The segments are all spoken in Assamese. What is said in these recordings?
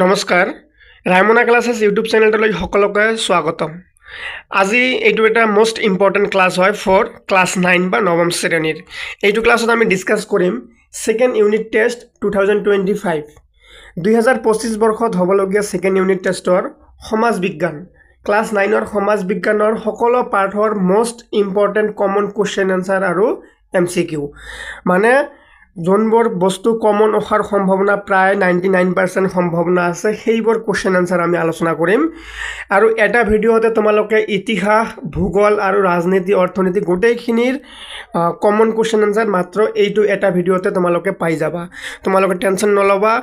নমস্কাৰ ৰাইমনা ক্লাছেছ ইউটিউব চেনেলটোলৈ সকলোকে স্বাগতম আজি এইটো এটা মোস্ট ইম্পৰ্টেণ্ট ক্লাছ হয় ফৰ ক্লাছ 9 বা নৱম শ্ৰেণীৰ এইটো ক্লাছত আমি ডিসকাস কৰিম সেকেন্ড ইউনিট টেষ্ট 2025 2025 বৰ্ষত হ'বলগীয়া সেকেন্ড ইউনিট টেষ্টৰ সমাজ বিজ্ঞান ক্লাছ 9ৰ সমাজ বিজ্ঞানৰ সকলো পাঠৰ most important common question answer আৰু এমসিকিউ মানে যোনবোৰ বস্তু কমন অহাৰ সম্ভাৱনা প্ৰায় 99% সম্ভাৱনা আছে সেইবোৰ কোৱেশ্চন আনসাৰ আমি আলোচনা কৰিম আৰু এটা ভিডিওতে তোমালোকে ইতিহাস ভূগোল আৰু ৰাজনীতি অৰ্থনীতি গোটেইখিনিৰ কমন কোৱেশ্চন আনসাৰ মাত্ৰ এইটো এটা ভিডিওতে তোমালোকে পাই যাবা তোমালোকে টেনচন নলবা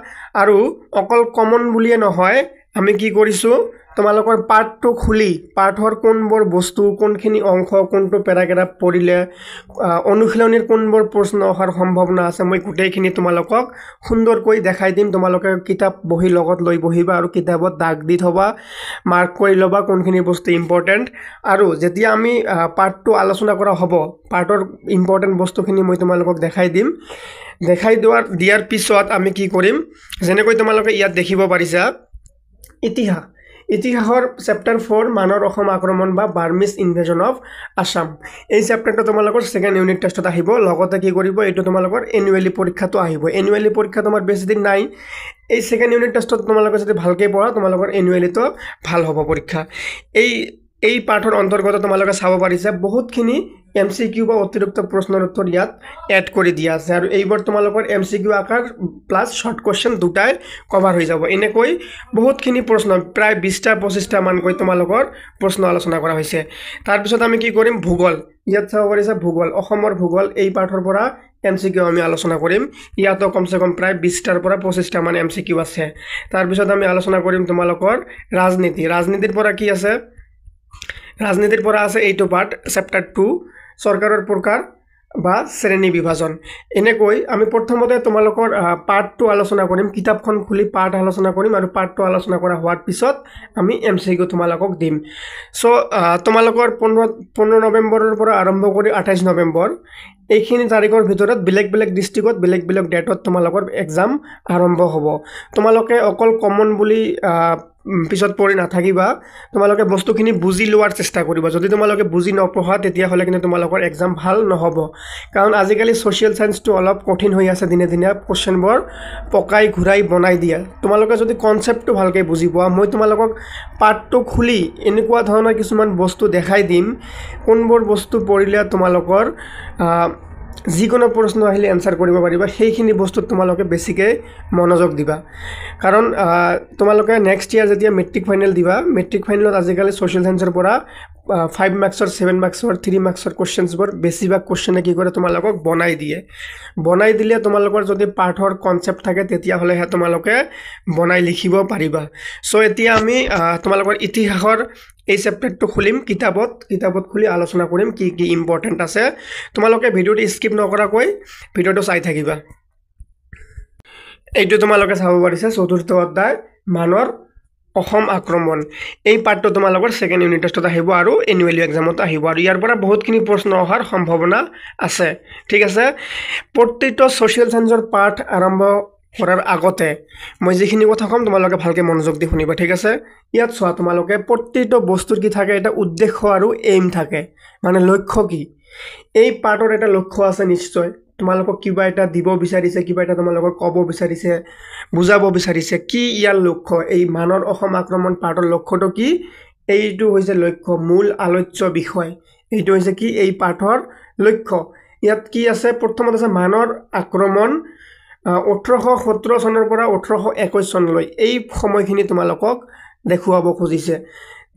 আৰু অকল কমন বুলিয়ে নহয় আমি কি কৰিছো তোমালোকৰ পাঠটো খুলি পাঠৰ কোনবোৰ বস্তু কোনখিনি অংশ কোনটো প্যাৰাগ্ৰাফ পঢ়িলে অনুশীলনীৰ কোনবোৰ প্ৰশ্ন অহাৰ সম্ভাৱনা আছে মই গোটেইখিনি তোমালোকক সুন্দৰকৈ দেখাই দিম তোমালোকে কিতাপ বহি লগত লৈ বহিবা আৰু কিতাপত দাগ দি থবা মাৰ্ক কৰি লবা কোনখিনি বস্তু ইম্পৰ্টেন্ট আৰু যেতিয়া আমি পাঠটো আলোচনা কৰা হ'ব পাঠৰ ইম্পৰ্টেন্ট বস্তুখিনি মই তোমালোকক দেখাই দিম দেখাই দিয়াৰ পিছত আমি কি কৰিম যেনেকৈ তোমালোকে ইয়াত দেখিব পাৰিছা ইতিহাসৰ চেপ্টাৰ 4 মানৰ অসম আক্ৰমণ বা বাৰ্মিজ ইনভেজন অফ আসাম এই চেপ্টাৰটো তোমালোকৰ সেকেন্ড ইউনিট টেষ্টত আহিব লগতে কি কৰিব এইটো তোমালোকৰ এনুৱেলি পৰীক্ষাটো আহিব এনুৱেলি পৰীক্ষা তোমাৰ বেছি দিন নাই এই সেকেন্ড ইউনিট টেষ্টত তোমালোকে যদি ভালকৈ পঢ়া তোমালোকৰ এনুৱেলিটো ভাল হ'ব পৰীক্ষা এই পাঠৰ অন্তৰ্গত তোমালোকে চাব পাৰিছে বহুতখিনি এমসিকিউ বা অতিৰিক্ত প্ৰশ্নৰ উত্তৰ ইয়াত এড কৰি দিয়া আছে আৰু এইবোৰ তোমালোকৰ এমসিকিউ আকাৰ প্লাস শৰ্ট কোৱেশ্চন দুটাই কভাৰ হৈ যাব এনেকৈ বহুতখিনি প্ৰশ্ন প্ৰায় 20টা 25টা মানকৈ তোমালোকৰ প্ৰশ্ন আলোচনা কৰা হৈছে তাৰ পিছত আমি কি কৰিম ভূগোল ইয়াত চাব পাৰিছে ভূগোল অসমৰ ভূগোল এই পাঠৰ পৰা এমসিকিউ আমি আলোচনা কৰিম ইয়াতো কমসে কম প্ৰায় 20টাৰ পৰা 25টা মান এমসিকিউ আছে তাৰ পিছত আমি আলোচনা কৰিম তোমালোকৰ ৰাজনীতিৰ পৰা কি আছে ৰাজনীতিৰ পৰা আছে এইটো পাৰ্ট চেপ্টাৰ 2 সৰকাৰৰ প্ৰকাৰ বা শ্ৰেণী বিভাজন এনেকৈ আমি প্ৰথমতে তোমালোকৰ পাৰ্টটো আলোচনা কৰিম কিতাপখন খুলি পাৰ্ট আলোচনা কৰিম আৰু পাৰ্টটো আলোচনা কৰা হোৱাৰ পিছত আমি এমসিকিউ তোমালোকক দিম সো তোমালোকৰ 15 নৱেম্বৰৰ পৰা আৰম্ভ কৰি 28 নৱেম্বৰ এইখিনি তাৰিখৰ ভিতৰত বেলেগ ডিস্ট্ৰিক্টত বেলেগ ডেটত তোমালোকৰ এক্সাম আৰম্ভ হ'ব তোমালোকে অকল কমন বুলি পিছত পঢ়ি নাথাকিবা তোমালোকে বস্তুখিনি বুজি লোৱাৰ চেষ্টা কৰিবা যদি তোমালোকে বুজি নপঢ়া তেতিয়া হলে কিন্তু তোমালোকৰ এক্সাম ভাল নহব কাৰণ আজিকালি সোশ্যাল সায়েন্সটো অলপ কঠিন হৈ আছে দিনে দিনে কোৱেশ্চনবোৰ পকাই ঘুৰাই বনাই দিয়া তোমালোকে যদি কনসেপ্টটো ভালকৈ বুজি পোৱা মই তোমালোকক পাঠটো খুলি এনেকুৱা ধৰণৰ কিছুমান বস্তু দেখাই দিম কোনবোৰ বস্তু পঢ়িলে তোমালোকৰ যিকোনো প্ৰশ্ন আহিলে আনসাৰ কৰিব পাৰিবা সেইখিনি বস্তুত তোমালোকে বেছিকে মনোযোগ দিবা কাৰণ তোমালোকে নেক্সট ইয়াৰ যেতিয়া মেট্ৰিক ফাইনেল দিবা মেট্ৰিক ফাইনেলত আজিকালি সোশ্যাল সায়েন্সৰ পৰা 5 মাৰ্কছৰ 7 মাৰ্কছৰ 3 মাৰ্কছৰ কোৱেশ্চনছবোৰ বেছিভাগ কোৱেশ্চনে কি কৰে তোমালোকক বনাই দিলে তোমালোকৰ যদি পাঠৰ কনসেপ্ট থাকে তেতিয়া হলে তোমালোকে বনাই লিখিব পাৰিবা সো এতিয়া আমি তোমালোকৰ ইতিহাসৰ এই চেপ্টাৰটো খুলিম কিতাপত খুলি আলোচনা কৰিম কি ইম্পৰ্টেন্ট আছে তোমালোকে ভিডিওটো স্কিপ নকৰাকৈ ভিডিওটো চাই থাকিবা এইটো তোমালোকে চাব পাৰিছে চতুৰ্থ অধ্যায় মানৰ অসম আক্ৰমণ এই পাঠটো তোমালোকৰ সেকেন্ড ইউনিট টেষ্টত আহিব আৰু এনুৱেলি এক্সামত আহিব আৰু ইয়াৰ পৰা বহুতখিনি প্ৰশ্ন অহাৰ সম্ভাৱনা আছে ঠিক আছে প্ৰতিটো সোশ্যাল সায়েন্সৰ পাঠ আৰম্ভ কৰাৰ আগতে মই যিখিনি কথা কম তোমালোকে ভালকৈ মনোযোগ দি শুনিবা ঠিক আছে ইয়াত চোৱা তোমালোকে প্ৰতিটো বস্তুৰ কি থাকে এটা উদ্দেশ্য আৰু এইম থাকে মানে লক্ষ্য কি এই পাঠৰ এটা লক্ষ্য আছে নিশ্চয় তোমালোকক কিবা এটা দিব বিচাৰিছে কিবা এটা তোমালোকক ক'ব বিচাৰিছে বুজাব বিচাৰিছে কি ইয়াৰ লক্ষ্য এই মানৰ অসম আক্ৰমণ পাঠৰ লক্ষ্যটো কি এইটো হৈছে লক্ষ্য মূল আলোচ্য বিষয় এইটো হৈছে কি এই পাঠৰ লক্ষ্য ইয়াত কি আছে প্ৰথমতে আছে মানৰ আক্ৰমণ 1817 চনৰ পৰা 1821 চনলৈ এই সময়খিনি তোমালোকক দেখুৱাব খুজিছে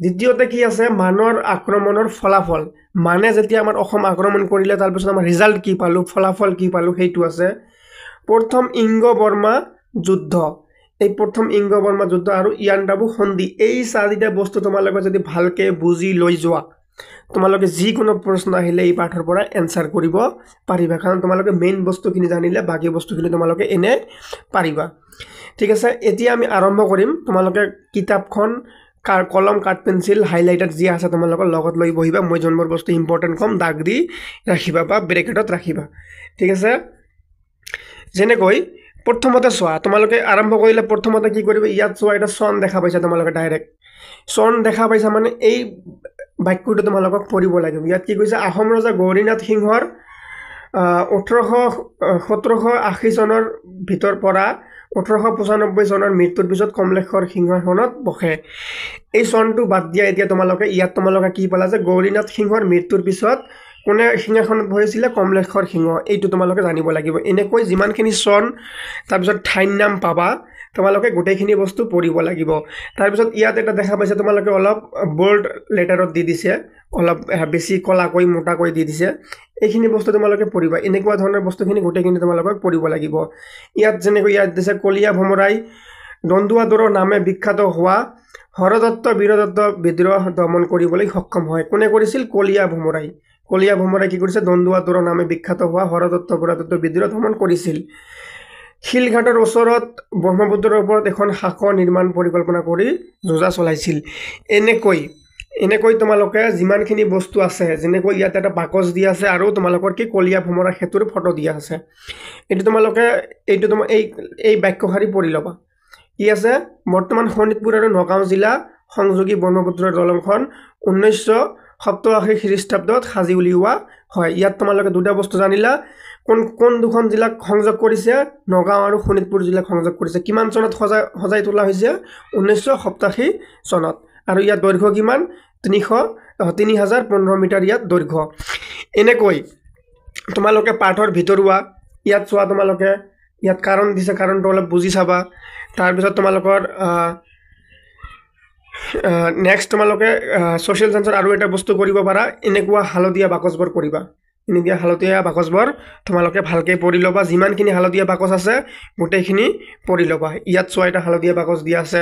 দ্বিতীয়তে কি আছে মানৰ আক্ৰমণৰ ফলাফল মানে যেতিয়া আমাৰ অসম আক্ৰমণ কৰিলে তাৰ পিছত আমাৰ ৰিজাল্ট কি পালো ফলাফল কি পালো সেইটো আছে প্ৰথম ইংগ বৰ্মা যুদ্ধ এই প্ৰথম ইংগ বৰ্মা যুদ্ধ আৰু ইয়াণ্ডাবু সন্ধি এই চাৰিটা বস্তু তোমালোকে যদি ভালকৈ বুজি লৈ যোৱা তোমালোকে যিকোনো প্ৰশ্ন আহিলে এই পাঠৰ পৰা আনসাৰ কৰিব পাৰিবা কাৰণ তোমালোকে মেইন বস্তুখিনি জানিলে বাকি বস্তুখিনি তোমালোকে এনে পাৰিবা ঠিক আছে এতিয়া আমি আৰম্ভ কৰিম তোমালোকে কিতাপখন কলম কাট পেন্সিল হাইলাইটাৰ যি আছে তোমালোকৰ লগত লৈ বহিবা মই জন্মৰ বস্তু ইম্পৰ্টেন্ট কম দাগ দি ৰাখিবা বা ব্ৰেকেটত ৰাখিবা ঠিক আছে যেনেকৈ প্ৰথমতে চোৱা তোমালোকে আৰম্ভ কৰিলে প্ৰথমতে কি কৰিবা ইয়াত চোৱা এটা চন দেখা পাইছা তোমালোকে ডাইৰেক্ট চন দেখা পাইছা মানে এই বাক্যটো তোমালোকক পঢ়িব লাগিব ইয়াত কি কৈছে আহোম ৰজা গৌৰীনাথ সিংহৰ 1780 চনৰ ভিতৰ পৰা 1895 চনৰ মৃত্যুৰ পিছত কমলেশ্বৰ সিংহাসনত বহে এই চনটো বাদ দিয়া এতিয়া তোমালোকে ইয়াত তোমালোকে কি পালা যে গৌৰীনাথ সিংহৰ মৃত্যুৰ পিছত কোনে সিংহাসনত বহিছিলে কমলেশ্বৰ সিংহ এইটো তোমালোকে জানিব লাগিব এনেকৈ যিমানখিনি চন তাৰপিছত ঠাইৰ নাম পাবা তোমালোকে গোটেইখিনি বস্তু পঢ়িব লাগিব তাৰপিছত ইয়াত এটা দেখা পাইছে তোমালোকে অলপ বোল্ড লেটাৰত দি দিছে অলপ বেছি কলাকৈ মোটাকৈ দি দিছে এইখিনি বস্তু তোমালোকে পঢ়িবা এনেকুৱা ধৰণৰ বস্তুখিনি গোটেইখিনি তোমালোকক পঢ়িব লাগিব ইয়াত যেনেকৈ ইয়াত দিছে কলিয়া ভমৰাই দন্দুৱাদৰৰ নামে বিখ্যাত হোৱা হৰদত্ত বীৰদত্ত বিদ্ৰোহ দমন কৰিবলৈ সক্ষম হয় কোনে কৰিছিল কলিয়া ভমৰাই কি কৰিছে দন্দুৱাদৰৰ নামে বিখ্যাত হোৱা হৰদত্ত বীৰদত্ত বিদ্ৰোহ দমন কৰিছিল শিলঘাটৰ ওচৰত ব্ৰহ্মপুত্ৰৰ ওপৰত এখন শাখা নিৰ্মাণ পৰিকল্পনা কৰি যোজা চলাইছিল এনেকৈ তোমালোকে যিমানখিনি বস্তু আছে যেনেকৈ ইয়াত এটা বাকচ দিয়া আছে আৰু তোমালোকৰ কি কলিয়া ভমৰা সেতুৰ ফটো দিয়া আছে এইটো তোমালোকে এই বাক্যশাৰী পঢ়ি ল'বা কি আছে বৰ্তমান শোণিতপুৰ আৰু নগাঁও জিলা সংযোগী ব্ৰহ্মপুত্ৰৰ দলংখন 1987 খ্ৰীষ্টাব্দত সাজি উলিওৱা হয় ইয়াত তোমালোকে দুটা বস্তু জানিলা কোন দুখন জিলাক সংযোগ কৰিছে নগাঁও আৰু শোণিতপুৰ জিলাক সংযোগ কৰিছে কিমান চনত সজাই তোলা হৈছে 1987 চনত আৰু ইয়াত দৈৰ্ঘ্য কিমান 3015 মিটাৰ ইয়াত দৈৰ্ঘ্য এনেকৈ তোমালোকে পাঠৰ ভিতৰুৱা ইয়াত চোৱা তোমালোকে ইয়াত কাৰণ দিছে কাৰণটো অলপ বুজি চাবা তাৰপিছত তোমালোকৰ নেক্সট তোমালোকে সোশ্যাল সায়েন্সৰ আৰু এটা বস্তু কৰিব পাৰা এনেকুৱা হালধীয়া বাকচবোৰ কৰিবা এনেকুৱা হালধীয়া বাকচবোৰ তোমালোকে ভালকৈ পঢ়ি ল'বা যিমানখিনি হালধীয়া বাকচ আছে গোটেইখিনি পঢ়ি ল'বা ইয়াত চোৱা এটা হালধীয়া বাকচ দিয়া আছে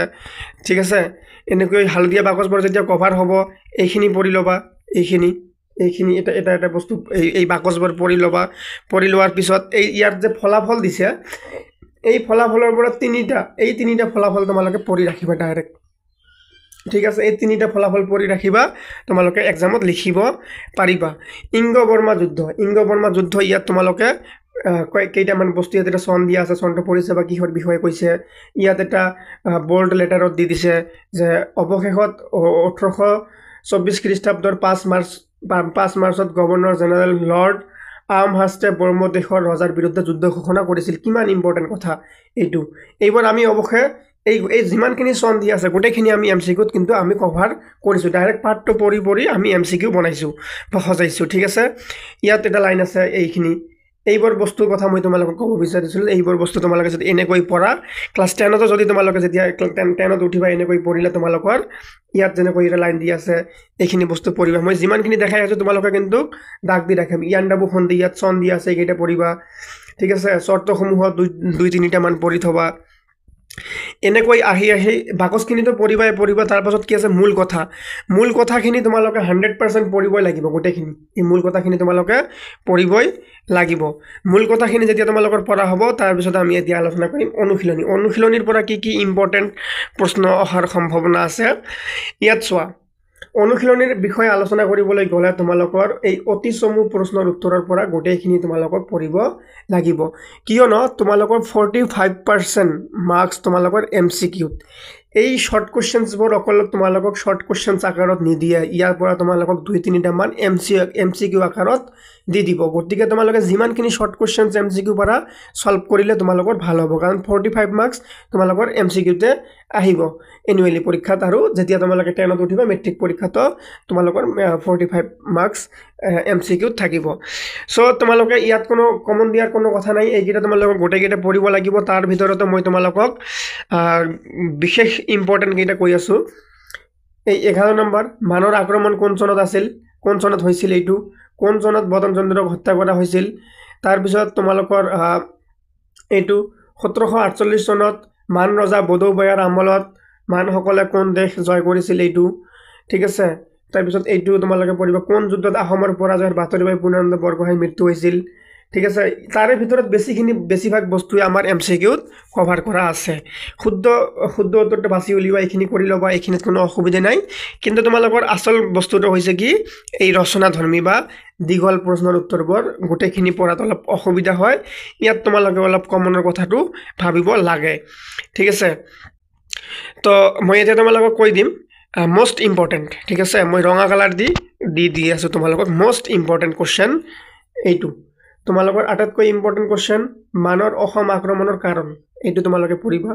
ঠিক আছে এনেকৈ হালধীয়া বাকচবোৰ যেতিয়া কভাৰ হ'ব এইখিনি পঢ়ি ল'বা এইখিনি এটা বস্তু এই বাকচবোৰ পঢ়ি ল'বা পঢ়ি লোৱাৰ পিছত এই ইয়াত যে ফলাফল দিছে এই ফলাফলৰ পৰা তিনিটা ফলাফল তোমালোকে পঢ়ি ৰাখিবা ডাইৰেক্ট ঠিক আছে এই তিনিটা ফলাফল পঢ়ি ৰাখিবা তোমালোকে এক্সামত লিখিব পাৰিবা ইংগ বৰ্মা যুদ্ধ ইয়াত তোমালোকে কেইটামান বস্তু ইয়াত এটা চন দিয়া আছে চনটো পঢ়িছে বা কিহৰ বিষয়ে কৈছে ইয়াত এটা বোল্ড লেটাৰত দি দিছে যে অৱশেষত 1824 খ্ৰীষ্টাব্দৰ 5 মাৰ্চত গভৰ্ণৰ জেনেৰেল লৰ্ড আমহাৰ্ষ্টে ব্ৰহ্মদেশৰ ৰজাৰ বিৰুদ্ধে যুদ্ধ ঘোষণা কৰিছিল কিমান ইম্পৰ্টেণ্ট কথা এইবোৰ আমি অৱশ্যে এই যিমানখিনি চন দিয়া আছে গোটেইখিনি আমি এমচিকিউত কিন্তু আমি কভাৰ কৰিছোঁ ডাইৰেক্ট পাৰ্টটো পঢ়ি আমি এমচিকিউ বনাইছোঁ বা সজাইছোঁ ঠিক আছে ইয়াত এটা লাইন আছে এইবোৰ বস্তুৰ কথা মই তোমালোকক ক'ব বিচাৰিছিলোঁ এইবোৰ বস্তু তোমালোকে যদি এনেকৈ পঢ়া ক্লাছ 10ত যদি তোমালোকে যেতিয়া 10ত উঠিবা এনেকৈ পঢ়িলে তোমালোকৰ ইয়াত যেনেকৈ এটা লাইন দি আছে এইখিনি বস্তু পঢ়িবা মই যিমানখিনি দেখাই আছোঁ তোমালোকে কিন্তু দাগ দি ৰাখিম ইয়াণ্ডাবু সন্ধি ইয়াত চন দিয়া আছে এইকেইটা পঢ়িবা ঠিক আছে চৰ্তসমূহত 2-3টা মান পঢ়ি থবা এনেকৈ আহি বাকচখিনিতো পঢ়িবা তাৰপাছত কি আছে মূল কথাখিনি তোমালোকে 100% পঢ়িবই লাগিব গোটেইখিনি এই মূল কথাখিনি তোমালোকে পঢ়িবই লাগিব মূল কথাখিনি যেতিয়া তোমালোকৰ পঢ়া হ'ব তাৰপিছত আমি এতিয়া আলোচনা কৰিম অনুশীলনীৰ পৰা কি ইম্পৰ্টেণ্ট প্ৰশ্ন অহাৰ সম্ভাৱনা আছে ইয়াত চোৱা অনুশীলনীৰ বিষয়ে আলোচনা কৰিবলৈ গ'লে তোমালোকৰ এই অতি চমু প্ৰশ্নৰ উত্তৰৰ পৰা গোটেইখিনি তোমালোকক পঢ়িব লাগিব কিয়নো তোমালোকৰ 45% মাৰ্কছ তোমালোকৰ এমচিকিউত এই শৰ্ট কোৱেশ্চনছবোৰ অকল তোমালোকক শৰ্ট কোৱেশ্চনছ আকাৰত নিদিয়ে ইয়াৰ পৰা তোমালোকক 2-3টা মান এমচিকিউ আকাৰত দি দিব গতিকে তোমালোকে যিমানখিনি শৰ্ট কোৱেশ্চনছ এমচিকিউ পৰা সলভ কৰিলে তোমালোকৰ ভাল হ'ব কাৰণ 45 মাৰ্কছ তোমালোকৰ এমচিকিউতে আহিব এনুৱেলি পৰীক্ষাত আৰু যেতিয়া তোমালোকে 10ত উঠিবা মেট্ৰিক পৰীক্ষাতো তোমালোকৰ 45 মাৰ্কছ এমচিকিউত থাকিব সো তোমালোকে ইয়াত কোনো কমন দিয়াৰ কোনো কথা নাই এইকেইটা তোমালোকক গোটেইকেইটা পঢ়িব লাগিব তাৰ ভিতৰতে মই তোমালোকক বিশেষ ইম্পৰ্টেণ্ট কেইটা কৈ আছোঁ এই 11 নম্বৰ মানৰ আক্ৰমণ কোন চনত হৈছিল এইটো কোন চনত বদন চন্দ্ৰক হত্যা কৰা হৈছিল তাৰপিছত তোমালোকৰ এইটো 1748 চনত মান ৰজা বদৌবয়াৰ আমলত মানসকলে কোন দেশ জয় কৰিছিল এইটো ঠিক আছে তাৰপিছত এইটো তোমালোকে পঢ়িবা কোন যুদ্ধত আহোমৰ পৰাজয়ৰ বাতৰি পাই পূৰ্ণানন্দ বৰগোহাঁইৰ মৃত্যু হৈছিল ঠিক আছে তাৰে ভিতৰত বেছিভাগ বস্তুৱে আমাৰ MCQত কভাৰ কৰা আছে শুদ্ধ উত্তৰটো বাছি উলিওৱা এইখিনি কৰি ল'বা এইখিনিত কোনো অসুবিধা নাই কিন্তু তোমালোকৰ আচল বস্তুটো হৈছে কি এই ৰচনাধৰ্মী বা দীঘল প্ৰশ্নৰ উত্তৰবোৰ গোটেইখিনি পঢ়াত অলপ অসুবিধা হয় ইয়াত তোমালোকে অলপ কমনৰ কথাটো ভাবিব লাগে ঠিক আছে তো মই এতিয়া তোমালোকক কৈ দিম মোস্ট ইম্পৰ্টেণ্ট ঠিক আছে মই ৰঙা কালাৰ দি আছোঁ তোমালোকক মোস্ট ইম্পৰ্টেণ্ট কোৱেশ্চন এইটো তোমালোকৰ আটাইতকৈ ইম্পৰ্টেণ্ট কোৱেশ্চন মানৰ অসম আক্ৰমণৰ কাৰণ এইটো তোমালোকে পঢ়িবা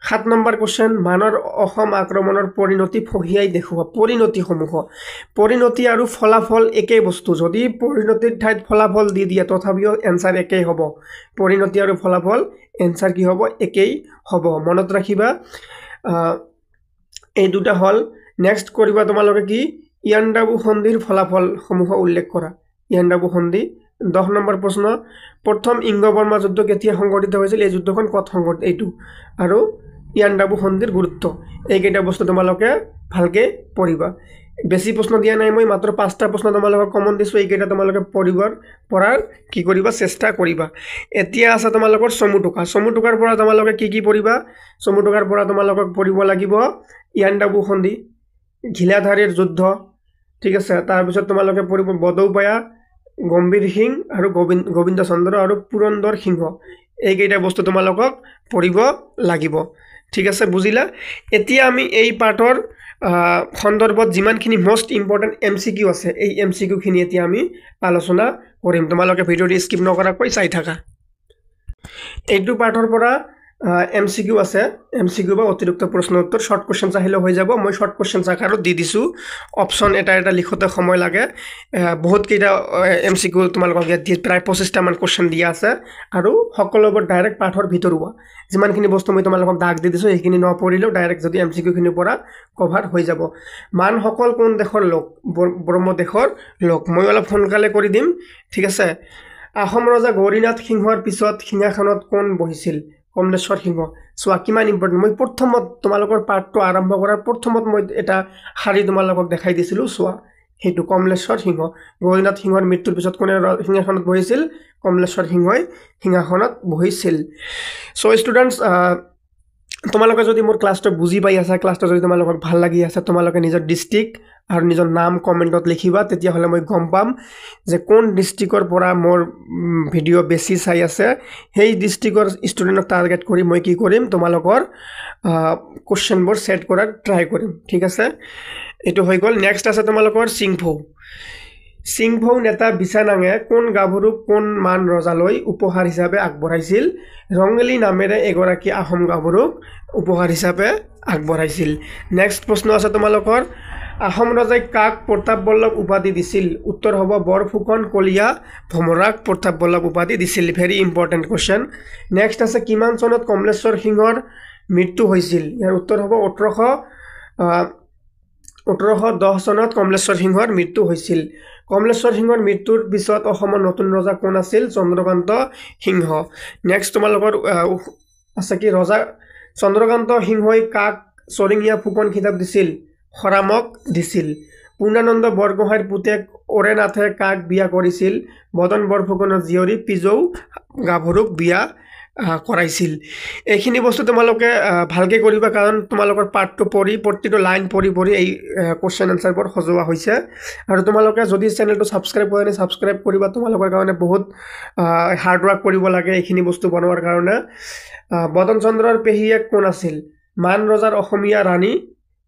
7 নম্বৰ কোৱেশ্চন মানৰ অসম আক্ৰমণৰ পৰিণতি ফহিয়াই দেখুৱা পৰিণতি আৰু ফলাফল একেই বস্তু যদি পৰিণতিৰ ঠাইত ফলাফল দি দিয়া তথাপিও এনসাৰ একেই হ'ব পৰিণতি আৰু ফলাফল এনসাৰ কি হ'ব একেই হ'ব মনত ৰাখিবা এই দুটা হল নেক্সট কৰিবা তোমালোকে কি ইয়াণ্ডাবু সন্ধিৰ ফলাফল সমূহ উল্লেখ কৰা ইয়াণ্ডাবু সন্ধি 10 নম্বৰ প্ৰশ্ন প্ৰথম ইংগ-বৰ্মা যুদ্ধ কেতিয়া সংঘটিত হৈছিল এই যুদ্ধখন কত সংঘটিত এইটো আৰু ইয়াণ্ডাবু সন্ধিৰ গুৰুত্ব এইকেইটা বস্তু তোমালোকে ভালকে পঢ়িবা বেছি প্ৰশ্ন দিয়া নাই মই মাত্ৰ 5টা প্ৰশ্ন তোমালোকক কমন দিছো এইকেইটা তোমালোকে পঢ়াৰ কি কৰিবা চেষ্টা কৰিবা এতিয়া আছে তোমালোকৰ চমুটুকাৰ পৰা তোমালোকে কি পঢ়িবা চমুটুকাৰ পৰা তোমালোকক পঢ়িব লাগিব ইয়াণ্ডাবু সন্ধি ঘিলাধাৰীৰ যুদ্ধ ঠিক আছে তাৰ পিছত তোমালোকে পঢ়িব বদৌপায়া গম্ভীৰ সিং আৰু গোবিন্দ চন্দ্ৰ আৰু পুৰন্দৰ সিংহ এইকেইটা বস্তু তোমালোকক পঢ়িব লাগিব ঠিক আছে বুজিলা এতিয়া আমি এই পাঠৰ সন্দৰ্ভত যিমানখিনি মোস্ট ইম্পৰ্টেন্ট MCQ আছে এই MCQ খিনি এতিয়া আমি আলোচনা কৰিম তোমালোকে ভিডিঅ'টো স্কিপ নকৰাকৈ চাই থাকা এইটো পাঠৰ পৰা MCQ আছে MCQ বা অতিৰিক্ত প্ৰশ্ন উত্তৰ শৰ্ট কোৱেশ্চন আহিলে হৈ যাব মই শৰ্ট কোৱেশ্চন আকাৰত দি দিছো অপচন এটা লিখতে সময় লাগে বহুত কেইটা MCQ তোমালোকক প্ৰায় 25টা মান কোৱেশ্চন দিয়া আছে আৰু সকলোবোৰ ডাইৰেক্ট পাঠৰ ভিতৰুৱা যিমানখিনি বস্তু মই তোমালোকক দাগ দি দিছো এইখিনি নপঢ়িলেও ডাইৰেক্ট যদি MCQ খিনি পৰা কভাৰ হৈ যাব মান সকল কোন দেশৰ লোক ব্ৰহ্মদেশৰ লোক মই অলপ সোনকালে কৰি দিম ঠিক আছে আহোম ৰজা গৌৰীনাথ সিংহৰ পিছত সিংহাসনত কোন বহিছিল কমলেশ্বৰ সিংহ সোয়া কিমান ইম্পৰ্টেন্ট মই প্ৰথমত তোমালোকৰ পাঠটো আৰম্ভ কৰাৰ প্ৰথমত মই এটা শাৰী তোমালোকক দেখাই দিছিলো সোয়া হেতু কমলেশ্বৰ সিংহ গৌৰীনাথ সিংহৰ মৃত্যুৰ পিছত কোনে সিংহাসনত বহিছিল কমলেশ্বৰ সিংহই সিংহাসনত বহিছিল সো ষ্টুডেন্টস তোমালোকে যদি মোৰ ক্লাছটো বুজি পাই আছা ক্লাছটো যদি তোমালোকক ভাল লাগি আছে তোমালোকে নিজৰ ডিস্ট্ৰিক্ট আৰু নিজৰ নাম কমেন্টত লিখিবা তেতিয়া হলে মই গম পাম যে কোন ডিস্ট্ৰিক্টৰ পৰা মোৰ ভিডিও বেছি চাই আছে সেই ডিস্ট্ৰিক্টৰ ষ্টুডেন্টক টাৰ্গেট কৰি মই কি কৰিম তোমালোকৰ কোৱেশ্চনবোৰ সেট কৰাৰ ট্ৰাই কৰিম ঠিক আছে এটো হৈ গল নেক্সট আছে তোমালোকৰ সিংভৌ নেতা বিছানাঙে কোন গাভৰুক কোন মান ৰজালৈ উপহাৰ হিচাপে আগবঢ়াইছিল ৰংগলী নামেৰে এগৰাকী আহোম গাভৰুক উপহাৰ হিচাপে আগবঢ়াইছিল নেক্সট প্ৰশ্ন আছে তোমালোকৰ আহোম ৰজাই কাক প্ৰতাপ বল্লভ উপাধি দিছিল উত্তৰ হ'ব বৰফুকন কলিয়া ভমৰাক প্ৰতাপ বল্লভ উপাধি দিছিল ভেৰি ইম্পৰ্টেন্ট কোৱেশ্চন নেক্সট আছে কিমান চনত কমলেশ্বৰ সিংহৰ মৃত্যু হৈছিল ইয়াৰ উত্তৰ হ'ব 1810 চনত কমলেশ্বৰ সিংহৰ মৃত্যু হৈছিল কমলেশ্বৰ সিংহৰ মৃত্যুৰ পিছত অসমৰ নতুন ৰজা কোন আছিল চন্দ্ৰকান্ত সিংহ নেক্সট তোমালোকৰ আছে কি ৰজা চন্দ্ৰকান্ত সিংহই কাক চৰিঙিয়া ফুকন খিতাপ দিছিল খৰামক দিছিল পূৰ্ণানন্দ বৰগোহাঁইৰ পুতেক ওৰেনাথে কাক বিয়া কৰিছিল মদন বৰফুকনৰ জীয়ৰী পিজৌ গাভৰুক বিয়া কৰাইছিল এইখিনি বস্তু তোমালোকে ভালকে কৰিবা কাৰণ তোমালোকৰ পাঠটো পঢ়ি প্ৰতিটো লাইন পঢ়ি এই কোৱেশ্চন আনসাৰবোৰ সজোৱা হৈছে আৰু তোমালোকে যদি চেনেলটো সাবস্ক্ৰাইব কৰা নাই সাবস্ক্ৰাইব কৰিবা তোমালোকৰ কাৰণে বহুত হাৰ্ড ওয়াৰ্ক কৰিব লাগে এইখিনি বস্তু বনোৱাৰ কাৰণে বদন চন্দ্ৰৰ পেহীয়েক কোন আছিল মান ৰজাৰ অসমীয়া ৰাণী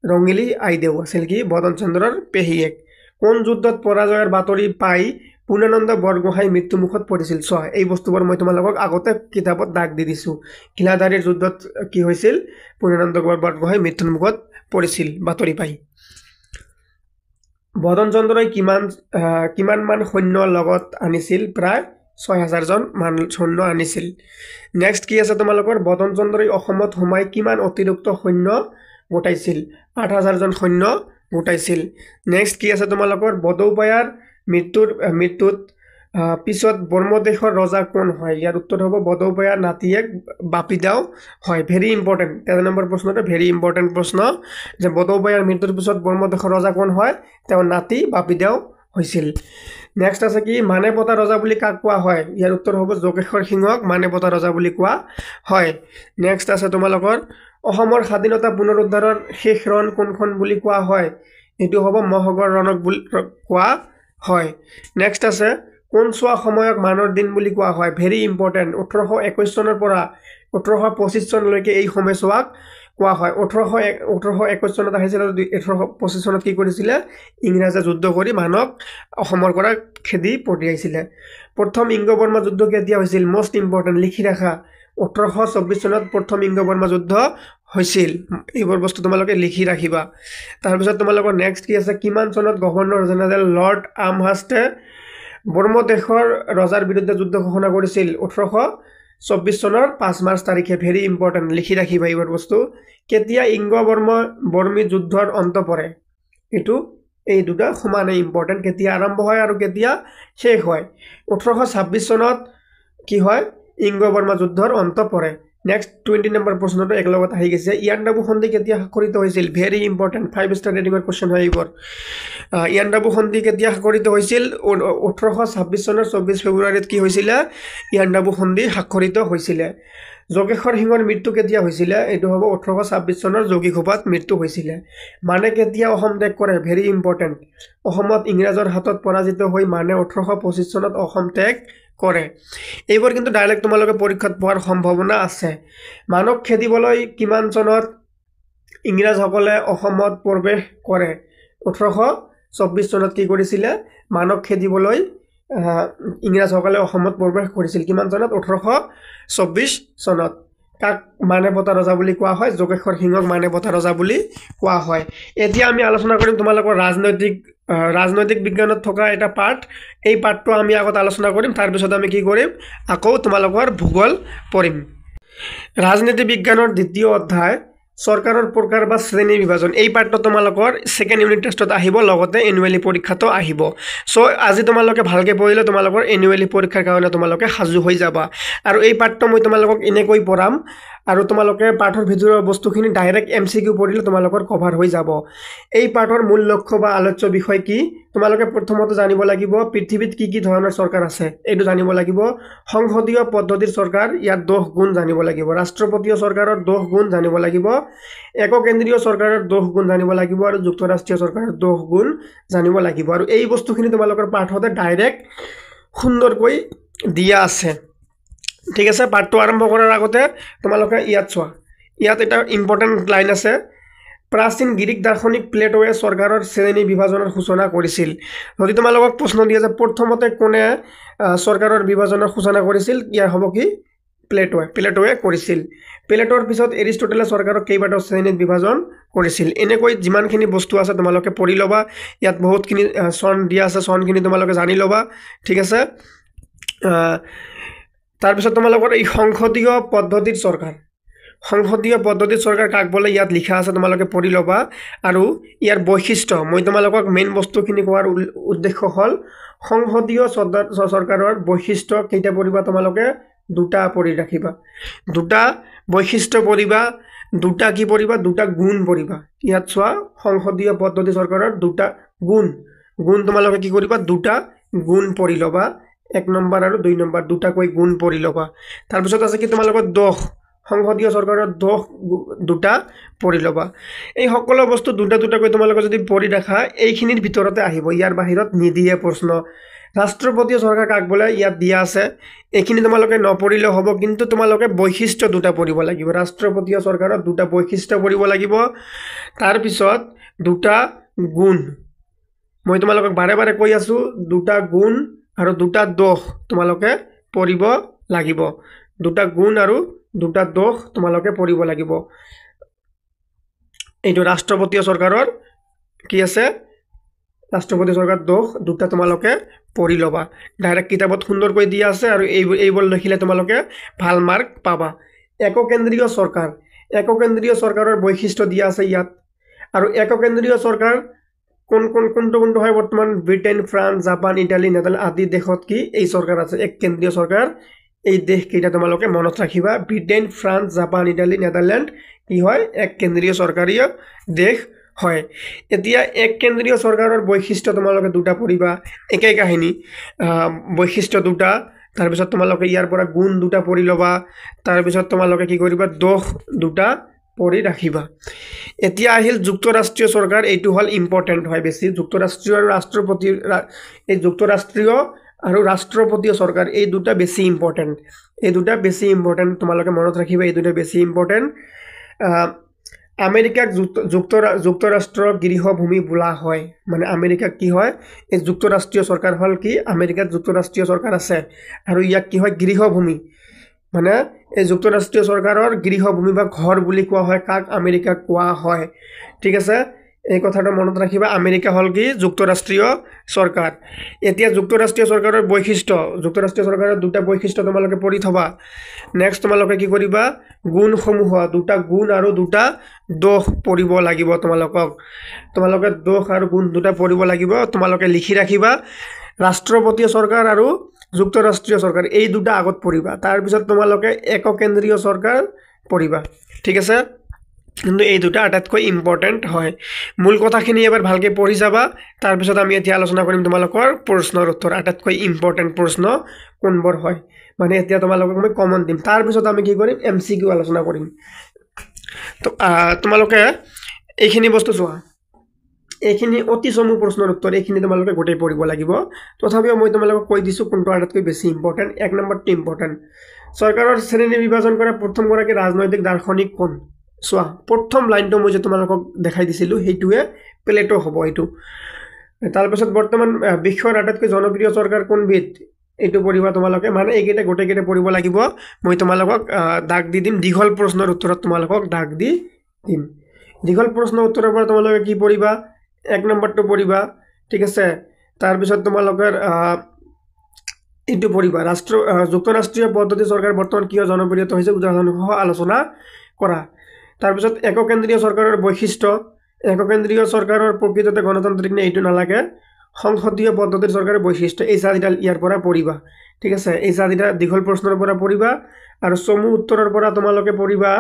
ৰঙিলী আইদেউ আছিল কি বদন চন্দ্ৰৰ পেহীয়েক কোন যুদ্ধত পৰাজয়ৰ বাতৰি পাই পূৰ্ণানন্দ বৰগোহাঁই মৃত্যুমুখত পৰিছিল সো এই বস্তুবোৰ মই তোমালোকক আগতে কিতাপত দাগ দি দিছো ঘিলাধাৰীৰ যুদ্ধত কি হৈছিল পূৰ্ণানন্দ বৰগোহাঁই মৃত্যুমুখত পৰিছিল বাতৰি পাই বদন চন্দ্ৰই কিমান মান সৈন্য লগত আনিছিল প্ৰায় 6000 জন মান সৈন্য আনিছিল নেক্সট কি আছে তোমালোকৰ বদন চন্দ্ৰই অসমত হুমাই কিমান অতিৰিক্ত সৈন্য গোটাইছিল 8000 জন সৈন্য গোটাইছিল নেক্সট কি আছে তোমালোকৰ বদৌপায়াৰ মৃত্যুত পিছত ব্ৰহ্মদেশৰ ৰজা কোন হয় ইয়াৰ উত্তৰ হ'ব বদৌপায়াৰ নাতিয়েক বাপিদাও হয় ভেৰি ইম্পৰ্টেন্ট 13 নম্বৰ প্ৰশ্নটো ভেৰি ইম্পৰ্টেন্ট প্ৰশ্ন যে বদৌপায়াৰ মৃত্যুৰ পিছত ব্ৰহ্মদেশৰ ৰজা কোন হয় তেওঁৰ নাতি বাপিদাও হৈছিল নেক্সট আছে কি মানে পতা ৰজা বুলি কাক কোৱা হয় ইয়াৰ উত্তৰ হ'ব যোগেশ্বৰ সিংহক মানে পতা ৰজা বুলি কোৱা হয় নেক্সট আছে তোমালোকৰ অসমৰ স্বাধীনতা পুনৰুদ্ধাৰৰ শেষ ৰণ কোনখন বুলি কোৱা হয় এটো হ'ব মহগড় ৰণক বুলি কোৱা হয় নেক্সট আছে কোন সোৱা সময়ক মানৰ দিন বুলি কোৱা হয় ভেৰি ইম্পৰ্টেন্ট 1821 চনৰ পৰা 1825 চনলৈকে এই সময়ছোৱাক কোৱা হয় 1821 চনত আহিছিল 1825 চনত কি কৰিছিল ইংৰাজে যুদ্ধ কৰি মানক অসমৰ পৰা খেদি পঠিয়াইছিল প্ৰথম ইংগ বৰ্মা যুদ্ধ কেতিয়া হৈছিল মোস্ট ইম্পৰ্টেন্ট লিখি ৰাখা 1824 চনত প্ৰথম ইংগ বৰ্মা যুদ্ধ হৈছিল এইবোৰ বস্তু তোমালোকে লিখি ৰাখিবা তাৰ পিছত তোমালোকৰ নেক্সট কি আছে কিমান চনত গভৰ্ণৰ জেনেৰেল লৰ্ড আমহাৰ্ষ্টে বৰ্মদেশৰ ৰজাৰ বিৰুদ্ধে যুদ্ধ ঘোষণা কৰিছিল 1824 চনৰ 5 মাৰ্চ তাৰিখে ভেৰি ইম্পৰ্টেন্ট লিখি ৰাখিবা এইবোৰ বস্তু কেতিয়া ইংগ বৰ্মী যুদ্ধৰ অন্ত পৰে এটো এই দুটা সমানে ইম্পৰ্টেন্ট কেতিয়া আৰম্ভ হয় আৰু কেতিয়া শেষ হয় 1826 চনত কি হয় ইংগ বৰ্মা যুদ্ধৰ অন্ত পৰে নেক্সট 20 নম্বৰ প্ৰশ্নটো একলগত আহি গৈছে ইয়াণ্ডাবু সন্ধি কেতিয়া স্বাক্ষৰিত হৈছিল ভেৰি ইম্পৰ্টেন্ট 5 স্টাৰ ৰেটিংৰ কোৱেশ্চন হয় এইবোৰ ইয়াণ্ডাবু সন্ধি কেতিয়া স্বাক্ষৰিত হৈছিল 1826 চনৰ 24 ফেব্ৰুৱাৰীত কি হৈছিল ইয়াণ্ডাবু সন্ধি স্বাক্ষৰিত হৈছিল যোগেশ্বৰ সিংহৰ মৃত্যু কেতিয়া হৈছিল এটো হ'ব 1826 চনৰ যোগীঘোপাত মৃত্যু হৈছিল মানে কেতিয়া অসম ত্যাগ কৰে ভেৰি ইম্পৰ্টেন্ট অসমত ইংৰাজৰ হাতত পৰাজিত হৈ মানে 1825 চনত অসম ত্যাগ কৰে এইবোৰ কিন্তু ডাইৰেক্ট তোমালোকে পৰীক্ষাত পোৱাৰ সম্ভাৱনা আছে মানক খেদিবলৈ কিমান চনত ইংৰাজসকলে অসমত প্ৰৱেশ কৰে 1824 চনত কি কৰিছিল মানক খেদিবলৈ ইংৰাজসকলে অসমত প্ৰৱেশ কৰিছিল কিমান চনত 1824 চনত কাক মানে পতা ৰজা বুলি কোৱা হয় যোগেশ্বৰ সিংহক মানে পতা ৰজা বুলি কোৱা হয় এতিয়া আমি আলোচনা কৰিম তোমালোকৰ ৰাজনৈতিক বিজ্ঞানত থকা এটা পাৰ্ট এই পাৰ্টটো আমি আগত আলোচনা কৰিম তাৰ পিছত আমি কি কৰিম আকৌ তোমালোকৰ ভূগোল পঢ়িম ৰাজনীতি বিজ্ঞানৰ দ্বিতীয় অধ্যায় সৰকাৰৰ প্ৰকাৰ বা শ্ৰেণী বিভাজন এই পাৰ্টটো তোমালোকৰ সেকেন্ড ইউনিট টেষ্টত আহিব লগতে এনুৱেলি পৰীক্ষাটো আহিব সো আজি তোমালোকে ভালকে পঢ়িলে তোমালোকৰ এনুৱেলি পৰীক্ষাৰ কাৰণে তোমালোকে সাজু হৈ যাবা আৰু এই পাৰ্টটো মই তোমালোকক এনেকৈ পঢ়াম আৰু তোমালোকে পাঠৰ ভিতৰৰ বস্তুখিনি ডাইৰেক্ট এমসিকিউ পঢ়িলে তোমালোকৰ কভাৰ হৈ যাব এই পাঠৰ মূল লক্ষ্য বা আলোচ্য বিষয় কি তোমালোকে প্ৰথমতে জানিব লাগিব পৃথিৱীত কি ধৰণৰ চৰকাৰ আছে এইটো জানিব লাগিব সংসদীয় পদ্ধতিৰ চৰকাৰ ইয়াৰ 10 গুণ জানিব লাগিব ৰাষ্ট্ৰপতীয় চৰকাৰৰ 10 গুণ জানিব লাগিব এককেন্দ্ৰীয় চৰকাৰৰ 10 গুণ জানিব লাগিব আৰু যুক্তৰাষ্ট্ৰীয় চৰকাৰৰ 10 গুণ জানিব লাগিব আৰু এই বস্তুখিনি তোমালোকৰ পাঠতে ডাইৰেক্ট সুন্দৰকৈ দিয়া আছে ঠিক আছে পাঠটো আৰম্ভ কৰাৰ আগতে তোমালোকে ইয়াত চোৱা ইয়াত এটা ইম্পৰ্টেন্ট লাইন আছে প্ৰাচীন গ্ৰীক দাৰ্শনিক প্লেটোৱে চৰকাৰৰ শ্ৰেণী বিভাজনৰ সূচনা কৰিছিল যদি তোমালোকক প্ৰশ্ন দিয়া যে প্ৰথমতে কোনে চৰকাৰৰ বিভাজনৰ সূচনা কৰিছিল ইয়াৰ হ'ব কি প্লেটোৱে কৰিছিল প্লেটোৰ পিছত এৰিষ্টটলে চৰকাৰক কেইবাটা শ্ৰেণীত বিভাজন কৰিছিল এনেকৈ যিমানখিনি বস্তু আছে তোমালোকে পঢ়ি লবা ইয়াত বহুতখিনি সন দিয়া আছে সনখিনি তোমালোকে জানি লবা ঠিক আছে তাৰ পিছত তোমালোকৰ এই সংসদীয় পদ্ধতিৰ চৰকাৰ কাক বলে ইয়াত লিখা আছে তোমালোকে পঢ়ি লবা আৰু ইয়াৰ বৈশিষ্ট্য মই তোমালোকক মেইন বস্তুখিনি কোৱাৰ উদ্দেশ্য হল সংসদীয় চৰকাৰৰ বৈশিষ্ট্য কেইটা পঢ়িবা তোমালোকে দুটা পঢ়ি ৰাখিবা দুটা বৈশিষ্ট্য পঢ়িবা দুটা কি পঢ়িবা দুটা গুণ পঢ়িবা ইয়াত চোৱা সংসদীয় পদ্ধতি চৰকাৰৰ দুটা গুণ তোমালোকে কি কৰিবা দুটা গুণ পঢ়ি লবা 1 নম্বৰ আৰু 2 নম্বৰ দুটা কৈ গুণ পঢ়ি লবা তাৰ পিছত আছে কি তোমালোকৰ দোষ সংসদীয় চৰকাৰৰ দোষ দুটা পঢ়ি লবা এই সকলো বস্তু দুটা কৈ তোমালোকে যদি পঢ়ি ৰাখা এইখিনিৰ ভিতৰতে আহিব ইয়াৰ বাহিৰত নিদিয়ে প্ৰশ্ন ৰাষ্ট্ৰপতীয় চৰকাৰ কাক বলে ইয়াত দিয়া আছে এইখিনি তোমালোকে নপঢ়িলে হ'ব কিন্তু তোমালোকে বৈশিষ্ট্য দুটা পঢ়িব লাগিব ৰাষ্ট্ৰপতীয় চৰকাৰৰ দুটা বৈশিষ্ট্য পঢ়িব লাগিব তাৰ পিছত দুটা গুণ মই তোমালোকক বাৰে কৈ আছো দুটা গুণ আৰু দুটা দোষ তোমালোকে পঢ়িব লাগিব দুটা গুণ আৰু দুটা দোষ তোমালোকে পঢ়িব লাগিব এইটো ৰাষ্ট্ৰপতীয় চৰকাৰৰ কি আছে ৰাষ্ট্ৰপতি চৰকাৰ দোষ দুটা তোমালোকে পঢ়ি লবা ডাইৰেক্ট কিতাপত সুন্দৰকৈ দিয়া আছে আৰু এইবোৰ লিখিলে তোমালোকে ভাল মাৰ্ক পাবা এককেন্দ্ৰীয় চৰকাৰৰ বৈশিষ্ট্য দিয়া আছে ইয়াত আৰু এককেন্দ্ৰীয় চৰকাৰ কোনটো হয় বৰ্তমান ব্ৰিটেন ফ্ৰান্স জাপান ইটালী নেদাৰল্যান্ড আদি দেশত কি এই চৰকাৰ আছে এক কেন্দ্ৰীয় চৰকাৰ এই দেশ কেইটা তোমালোকে মনত ৰাখিবা ব্ৰিটেন ফ্ৰান্স জাপান ইটালী নেদাৰল্যান্ড কি হয় এক কেন্দ্ৰীয় চৰকাৰীয় দেশ হয় এতিয়া এক কেন্দ্ৰীয় চৰকাৰৰ বৈশিষ্ট্য তোমালোকে দুটা পঢ়িবা একেই কাহিনী বৈশিষ্ট্য দুটা তাৰপিছত তোমালোকে ইয়াৰ পৰা গুণ দুটা পঢ়ি ল'বা তাৰপিছত তোমালোকে কি কৰিবা দোষ দুটা পঢ়ি ৰাখিবা এতিয়া আহিল যুক্তৰাষ্ট্ৰীয় চৰকাৰ এইটো হল ইম্পৰ্টেণ্ট হয় বেছি যুক্তৰাষ্ট্ৰীয় আৰু ৰাষ্ট্ৰপতি এই যুক্তৰাষ্ট্ৰীয় আৰু ৰাষ্ট্ৰপতীয় চৰকাৰ এই দুটা বেছি ইম্পৰ্টেণ্ট তোমালোকে মনত ৰাখিবা এই দুটা বেছি ইম্পৰ্টেণ্ট আমেৰিকাক যুক্তৰাষ্ট্ৰৰ গৃহভূমি বোলা হয় মানে আমেৰিকাক কি হয় এই যুক্তৰাষ্ট্ৰীয় চৰকাৰ হল কি আমেৰিকাত যুক্তৰাষ্ট্ৰীয় চৰকাৰ আছে আৰু ইয়াক কি হয় গৃহভূমি মানে এই যুক্তৰাষ্ট্ৰীয় চৰকাৰৰ গৃহভূমি বা ঘৰ বুলি কোৱা হয় কাক আমেৰিকাক কোৱা হয় ঠিক আছে এই কথাটো মনত ৰাখিবা আমেৰিকা হল কি যুক্তৰাষ্ট্ৰীয় চৰকাৰ এতিয়া যুক্তৰাষ্ট্ৰীয় চৰকাৰৰ বৈশিষ্ট্য যুক্তৰাষ্ট্ৰীয় চৰকাৰৰ দুটা বৈশিষ্ট্য তোমালোকে পঢ়ি থবা নেক্সট তোমালোকে কি কৰিবা গুণসমূহ দুটা গুণ আৰু দুটা দোষ পঢ়িব লাগিব তোমালোকে দোষ আৰু গুণ দুটা পঢ়িব লাগিব তোমালোকে লিখি ৰাখিবা ৰাষ্ট্ৰপতীয় চৰকাৰ আৰু যুক্তৰাষ্ট্ৰীয় চৰকাৰ এই দুটা আগত পঢ়িবা তাৰ পিছত তোমালোকে এককেন্দ্ৰীয় চৰকাৰ পঢ়িবা ঠিক আছে কিন্তু এই দুটা আটাইতকৈ ইম্পৰ্টেণ্ট হয় মূল কথাখিনি এবাৰ ভালকৈ পঢ়ি যাবা তাৰপিছত আমি এতিয়া আলোচনা কৰিম তোমালোকৰ প্ৰশ্নৰ উত্তৰ আটাইতকৈ ইম্পৰ্টেণ্ট প্ৰশ্ন কোনবোৰ হয় মানে এতিয়া তোমালোকক মই কমন দিম তাৰপিছত আমি কি কৰিম MCQ আলোচনা কৰিম তো তোমালোকে এইখিনি বস্তু চোৱা এইখিনি অতি চমু প্ৰশ্নৰ উত্তৰ এইখিনি তোমালোকে গোটেই পঢ়িব লাগিব তথাপিও মই তোমালোকক কৈ দিছোঁ কোনটো আটাইতকৈ বেছি ইম্পৰ্টেণ্ট এক নম্বৰটো ইম্পৰ্টেণ্ট চৰকাৰৰ শ্ৰেণী বিভাজন কৰা প্ৰথমগৰাকী ৰাজনৈতিক দাৰ্শনিক কোন চোৱা প্ৰথম লাইনটো মই যে তোমালোকক দেখাই দিছিলোঁ সেইটোৱে প্লেটো হ'ব এইটো তাৰপিছত বৰ্তমান বিশ্বৰ আটাইতকৈ জনপ্ৰিয় চৰকাৰ কোনবিধ এইটো পঢ়িবা তোমালোকে মানে এইকেইটা গোটেইকেইটা পঢ়িব লাগিব মই তোমালোকক দাগ দি দিম দীঘল প্ৰশ্নৰ উত্তৰত তোমালোকক দাগ দি দিম দীঘল প্ৰশ্নৰ উত্তৰৰ পৰা তোমালোকে কি পঢ়িবা এক নম্বৰটো পঢ়িবা ঠিক আছে তাৰপিছত তোমালোকৰ এইটো পঢ়িবা যুক্তৰাষ্ট্ৰীয় পদ্ধতি চৰকাৰ বৰ্তমান কিয় জনপ্ৰিয়তা হৈছে উদাহৰণসহ আলোচনা কৰা তাৰপিছত এককেন্দ্ৰীয় চৰকাৰৰ বৈশিষ্ট্য এককেন্দ্ৰীয় চৰকাৰৰ প্ৰকৃততে গণতান্ত্ৰিক নে এইটো নালাগে সংসদীয় পদ্ধতিৰ চৰকাৰৰ বৈশিষ্ট্য এই চাৰিটা ইয়াৰ পৰা পঢ়িবা ঠিক আছে এই চাৰিটা দীঘল প্ৰশ্নৰ পৰা পঢ়িবা আৰু চমু উত্তৰৰ পৰা তোমালোকে পঢ়িবা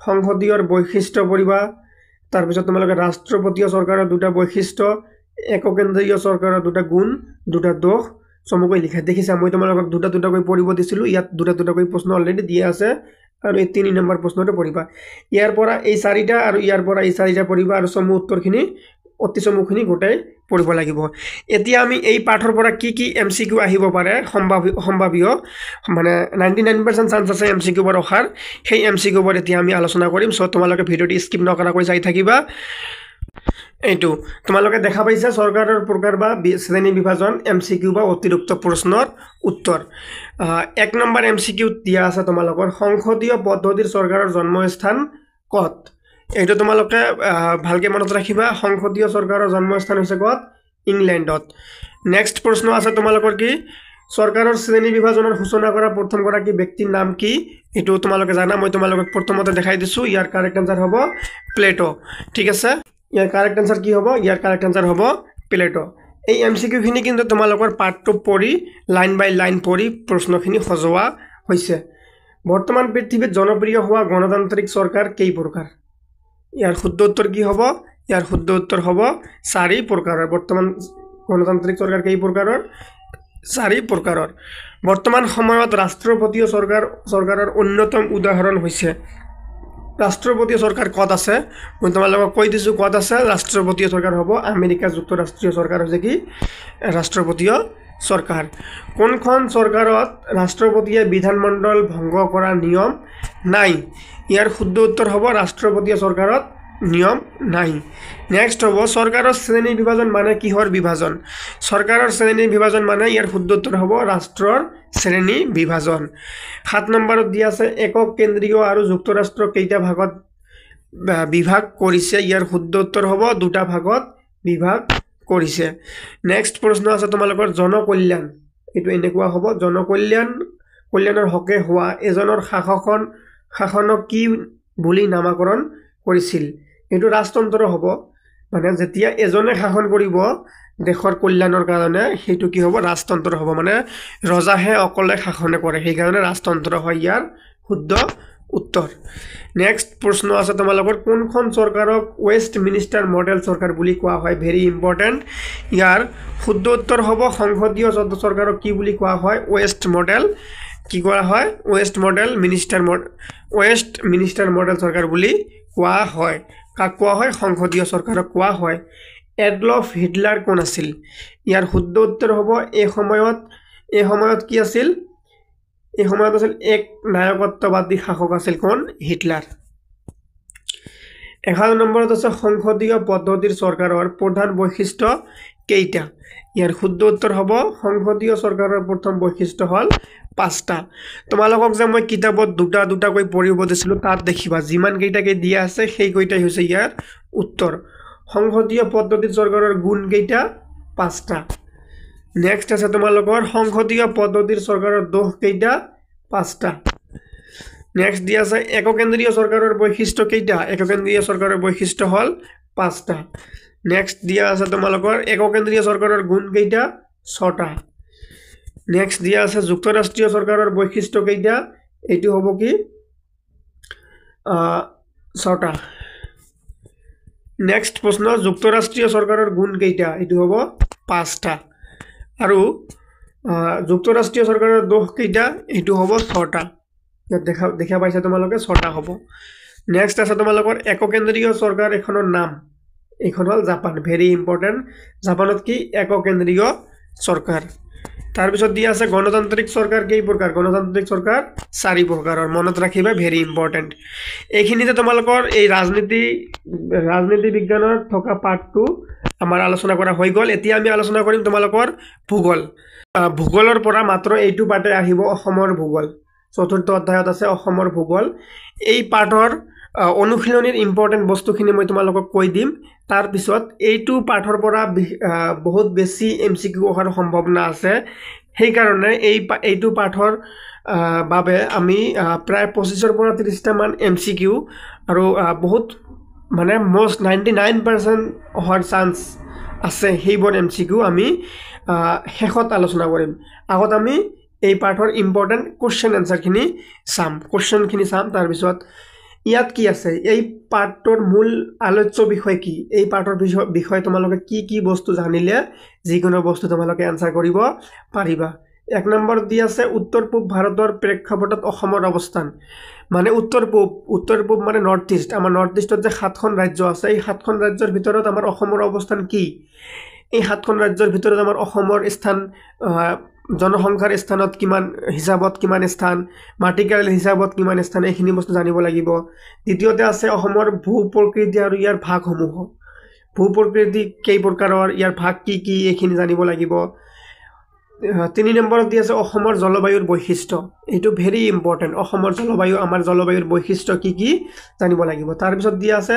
সংসদীয়ৰ বৈশিষ্ট্য পঢ়িবা তাৰপিছত তোমালোকে ৰাষ্ট্ৰপতীয় চৰকাৰৰ দুটা বৈশিষ্ট্য এককেন্দ্ৰীয় চৰকাৰৰ দুটা গুণ দুটা দোষ চমুকৈ লিখা দেখিছা মই তোমালোকক দুটাকৈ পঢ়িব দিছিলোঁ ইয়াত দুটাকৈ প্ৰশ্ন অলৰেডি দিয়া আছে আৰু এই 3 নম্বৰ প্ৰশ্নটো পঢ়িবা ইয়াৰ পৰা এই চাৰিটা আৰু ইয়াৰ পৰা এই চাৰিটা পঢ়িবা আৰু চমু উত্তৰখিনি অতি চমুখিনি গোটাই পঢ়িব লাগিব এতিয়া আমি এই পাঠৰ পৰা কি MCQ আহিব পাৰে সম্ভাৱ্য মানে 99% চান্স আছে MCQ বোৰ অহাৰ সেই MCQ বোৰ এতিয়া আমি আলোচনা কৰিম সো তোমালোকে ভিডিওটি স্কিপ নকৰাকৈ চাই থাকিবা এইটো তোমালোকে দেখা পাইছা চৰকাৰৰ প্ৰকাৰ বা শ্ৰেণী বিভাজন MCQ বা অতিৰিক্ত প্ৰশ্নৰ উত্তৰ এক নম্বৰ MCQ দিয়া আছে তোমালোকৰ সংসদীয় পদ্ধতিৰ চৰকাৰৰ জন্মস্থান ক'ত এইটো তোমালোকে ভালকৈ মনত ৰাখিবা সংসদীয় চৰকাৰৰ জন্মস্থান হৈছে ক'ত ইংলেণ্ডত নেক্সট প্ৰশ্ন আছে তোমালোকৰ কি চৰকাৰৰ শ্ৰেণী বিভাজনৰ সূচনা কৰা প্ৰথমগৰাকী ব্যক্তিৰ নাম কি এইটো তোমালোকে জানা মই তোমালোকক প্ৰথমতে দেখাই দিছোঁ ইয়াৰ কাৰেক্ট আনসাৰ হ'ব প্লেটো ঠিক আছে ইয়াৰ কাৰেক্ট আনসাৰ কি হ'ব ইয়াৰ কাৰেক্ট আনসাৰ হ'ব প্লেটো এই MCQ খিনি কিন্তু তোমালোকৰ পাঠটো পঢ়ি লাইন বাই লাইন পঢ়ি প্ৰশ্নখিনি সজোৱা হৈছে বৰ্তমান পৃথিৱীত জনপ্ৰিয় হোৱা গণতান্ত্ৰিক চৰকাৰ কেই প্ৰকাৰ ইয়াৰ শুদ্ধ উত্তৰ কি হ'ব ইয়াৰ শুদ্ধ উত্তৰ হ'ব 4 প্ৰকাৰৰ বৰ্তমান গণতান্ত্ৰিক চৰকাৰ কেই প্ৰকাৰৰ 4 প্ৰকাৰৰ বৰ্তমান সময়ত ৰাষ্ট্ৰপতীয় চৰকাৰৰ অন্যতম উদাহৰণ হৈছে ৰাষ্ট্ৰপতীয় চৰকাৰ ক'ত আছে মই তোমালোকক কৈ দিছোঁ ক'ত আছে ৰাষ্ট্ৰপতীয় চৰকাৰ হ'ব আমেৰিকা যুক্তৰাষ্ট্ৰীয় চৰকাৰ হৈছে কি ৰাষ্ট্ৰপতীয় চৰকাৰ কোনখন চৰকাৰত ৰাষ্ট্ৰপতিয়ে বিধানমণ্ডল ভংগ কৰা নিয়ম নাই ইয়াৰ শুদ্ধ উত্তৰ হ'ব ৰাষ্ট্ৰপতীয় চৰকাৰত নিয়ম নাই নেক্সট হ'ব চৰকাৰৰ শ্ৰেণী বিভাজন মানে কিহৰ বিভাজন চৰকাৰৰ শ্ৰেণী বিভাজন মানে ইয়াৰ শুদ্ধ উত্তৰ হ'ব ৰাষ্ট্ৰৰ শ্ৰেণী বিভাজন 7 নম্বৰত দিয়া আছে একক কেন্দ্ৰীয় আৰু যুক্তৰাষ্ট্ৰ কেইটা ভাগত বিভাগ কৰিছে ইয়াৰ শুদ্ধ উত্তৰ হ'ব দুটা ভাগত বিভাগ কৰিছে নেক্সট প্ৰশ্ন আছে তোমালোকৰ জনকল্যাণ এটো এনেকুৱা হ'ব জনকল্যাণৰ হকে হোৱা এজনৰ শাসনক কি বুলি নামকৰণ কৰিছিল এটো ৰাজতন্ত্ৰ হ'ব মানে যেতিয়া এজনে শাসন কৰিব দেশৰ কল্যাণৰ কাৰণে হেতু কি হ'ব ৰাজতন্ত্ৰ হ'ব মানে ৰজাহে অকলে শাসন কৰে সেই কাৰণে ৰাজতন্ত্ৰ হয় ইয়াৰ শুদ্ধ উত্তৰ নেক্সট প্ৰশ্ন আছে তোমালোকৰ কোনখন চৰকাৰক ৱেষ্ট মিনিষ্টাৰ মডেল চৰকাৰ বুলি কোৱা হয় ভেৰি ইম্পৰ্টেণ্ট ইয়াৰ শুদ্ধ উত্তৰ হ'ব সংসদীয় চৰকাৰক কি বুলি কোৱা হয় ৱেষ্ট মডেল কি কোৱা হয় ৱেষ্ট মিনিষ্টাৰ মডেল চৰকাৰ বুলি কোৱা হয় কাক কোৱা হয় সংসদীয় চৰকাৰক কোৱা হয় এডলফ হিটলাৰ কোন আছিল ইয়াৰ শুদ্ধ উত্তৰ হ'ব এই সময়ত কি আছিল এই সময়ত আছিল এক নায়কত্ববাদী শাসক আছিল কোন হিটলাৰ 11 নম্বৰত আছে সংসদীয় পদ্ধতিৰ চৰকাৰৰ প্ৰধান বৈশিষ্ট্য কেইটা ইয়াৰ শুদ্ধ উত্তৰ হ'ব সংসদীয় চৰকাৰৰ প্ৰথম বৈশিষ্ট্য হ'ল 5টা তোমালোকক যে মই কিতাপত দুটাকৈ পঢ়িব দিছিলো তাত দেখিবা যিমান কেইটাকে দিয়া আছে সেই কইটাই হৈছে ইয়াৰ উত্তৰ সংসদীয় পদ্ধতিৰ চৰকাৰৰ গুণ কেইটা 5টা নেক্সট আছে তোমালোকৰ সংসদীয় পদ্ধতিৰ চৰকাৰৰ দোষ কেইটা 5টা নেক্সট দিয়া আছে এককেন্দ্ৰীয় চৰকাৰৰ বৈশিষ্ট্য কেইটা এককেন্দ্ৰীয় চৰকাৰৰ বৈশিষ্ট্য হ'ল 5টা নেক্সট দিয়া আছে তোমালোকৰ এককেন্দ্ৰীয় চৰকাৰৰ গুণ কেইটা 6টা নেক্সট দিয়া আছে যুক্তৰাষ্ট্ৰীয় চৰকাৰৰ বৈশিষ্ট্য কেইটা এইটো হ'ব কি 6টা নেক্সট প্ৰশ্ন যুক্তৰাষ্ট্ৰীয় চৰকাৰৰ গুণ কেইটা এইটো হ'ব 5টা আৰু যুক্তৰাষ্ট্ৰীয় চৰকাৰৰ দোষ কেইটা এইটো হ'ব 6টা ইয়াত দেখা পাইছা তোমালোকে 6টা হ'ব নেক্সট আছে তোমালোকৰ এককেন্দ্ৰীয় চৰকাৰ এখনৰ নাম এইখন হ'ল জাপান ভেৰি ইম্পৰ্টেণ্ট জাপানত কি এককেন্দ্ৰীয় চৰকাৰ তাৰপিছত দিয়া আছে গণতান্ত্ৰিক চৰকাৰ কেই প্ৰকাৰ গণতান্ত্ৰিক চৰকাৰ 4 প্ৰকাৰৰ মনত ৰাখিবা ভেৰি ইম্পৰ্টেণ্ট এইখিনিতে তোমালোকৰ এই ৰাজনীতি বিজ্ঞানৰ থকা পাৰ্টটো আমাৰ আলোচনা কৰা হৈ গ'ল এতিয়া আমি আলোচনা কৰিম তোমালোকৰ ভূগোলৰ পৰা মাত্ৰ এইটো পাৰ্টে আহিব অসমৰ ভূগোল চতুৰ্থ অধ্যায়ত আছে অসমৰ ভূগোল এই পাৰ্টৰ অনুশীলনীৰ ইম্পৰ্টেণ্ট বস্তুখিনি মই তোমালোকক কৈ দিম তাৰ পিছত এইটো পাঠৰ পৰা বহুত বেছি এমসিকিউ অহাৰ সম্ভাৱনা আছে সেই কাৰণে এইটো পাঠৰ বাবে আমি প্ৰায় 25 পৰা 30টা মান এমসিকিউ আৰু বহুত মানে মোস্ট 99% অহাৰ চান্স আছে সেইবোৰ এমসিকিউ আমি শেষত আলোচনা কৰিম আগত আমি এই পাঠৰ ইম্পৰ্টেণ্ট কোৱেশ্চন আনসাৰখিনি চাম তাৰ পিছত ইয়াত কি আছে এই পাঠৰ মূল আলোচ্য বিষয় কি এই পাঠৰ বিষয় তোমালোকে কি বস্তু জানিলে যিকোনো বস্তু তোমালোকে আনসাৰ কৰিব পাৰিবা 1 নম্বৰ দি আছে উত্তৰ পূব ভাৰতৰ প্ৰেক্ষাপটত অসমৰ অৱস্থান মানে উত্তৰ পূব মানে নৰ্থ ইষ্ট আমাৰ নৰ্থ ইষ্টত যে 7খন ৰাজ্য আছে এই 7খন ৰাজ্যৰ ভিতৰত আমাৰ অসমৰ অৱস্থান কি এই 7খন ৰাজ্যৰ ভিতৰত আমাৰ অসমৰ স্থান জনসংখ্যাৰ স্থানত কিমান স্থান মাটিকাল হিচাপত কিমান স্থান এইখিনি বস্তু জানিব লাগিব দ্বিতীয়তে আছে অসমৰ ভূ প্ৰকৃতি আৰু ইয়াৰ ভাগসমূহ ভূ প্ৰকৃতি কেই প্ৰকাৰৰ ইয়াৰ ভাগ কি এইখিনি জানিব লাগিব 3 নম্বৰত দি আছে অসমৰ জলবায়ুৰ বৈশিষ্ট্য এইটো ভেৰি ইম্পৰ্টেণ্ট অসমৰ জলবায়ু আমাৰ জলবায়ুৰ বৈশিষ্ট্য কি জানিব লাগিব তাৰ পিছত দি আছে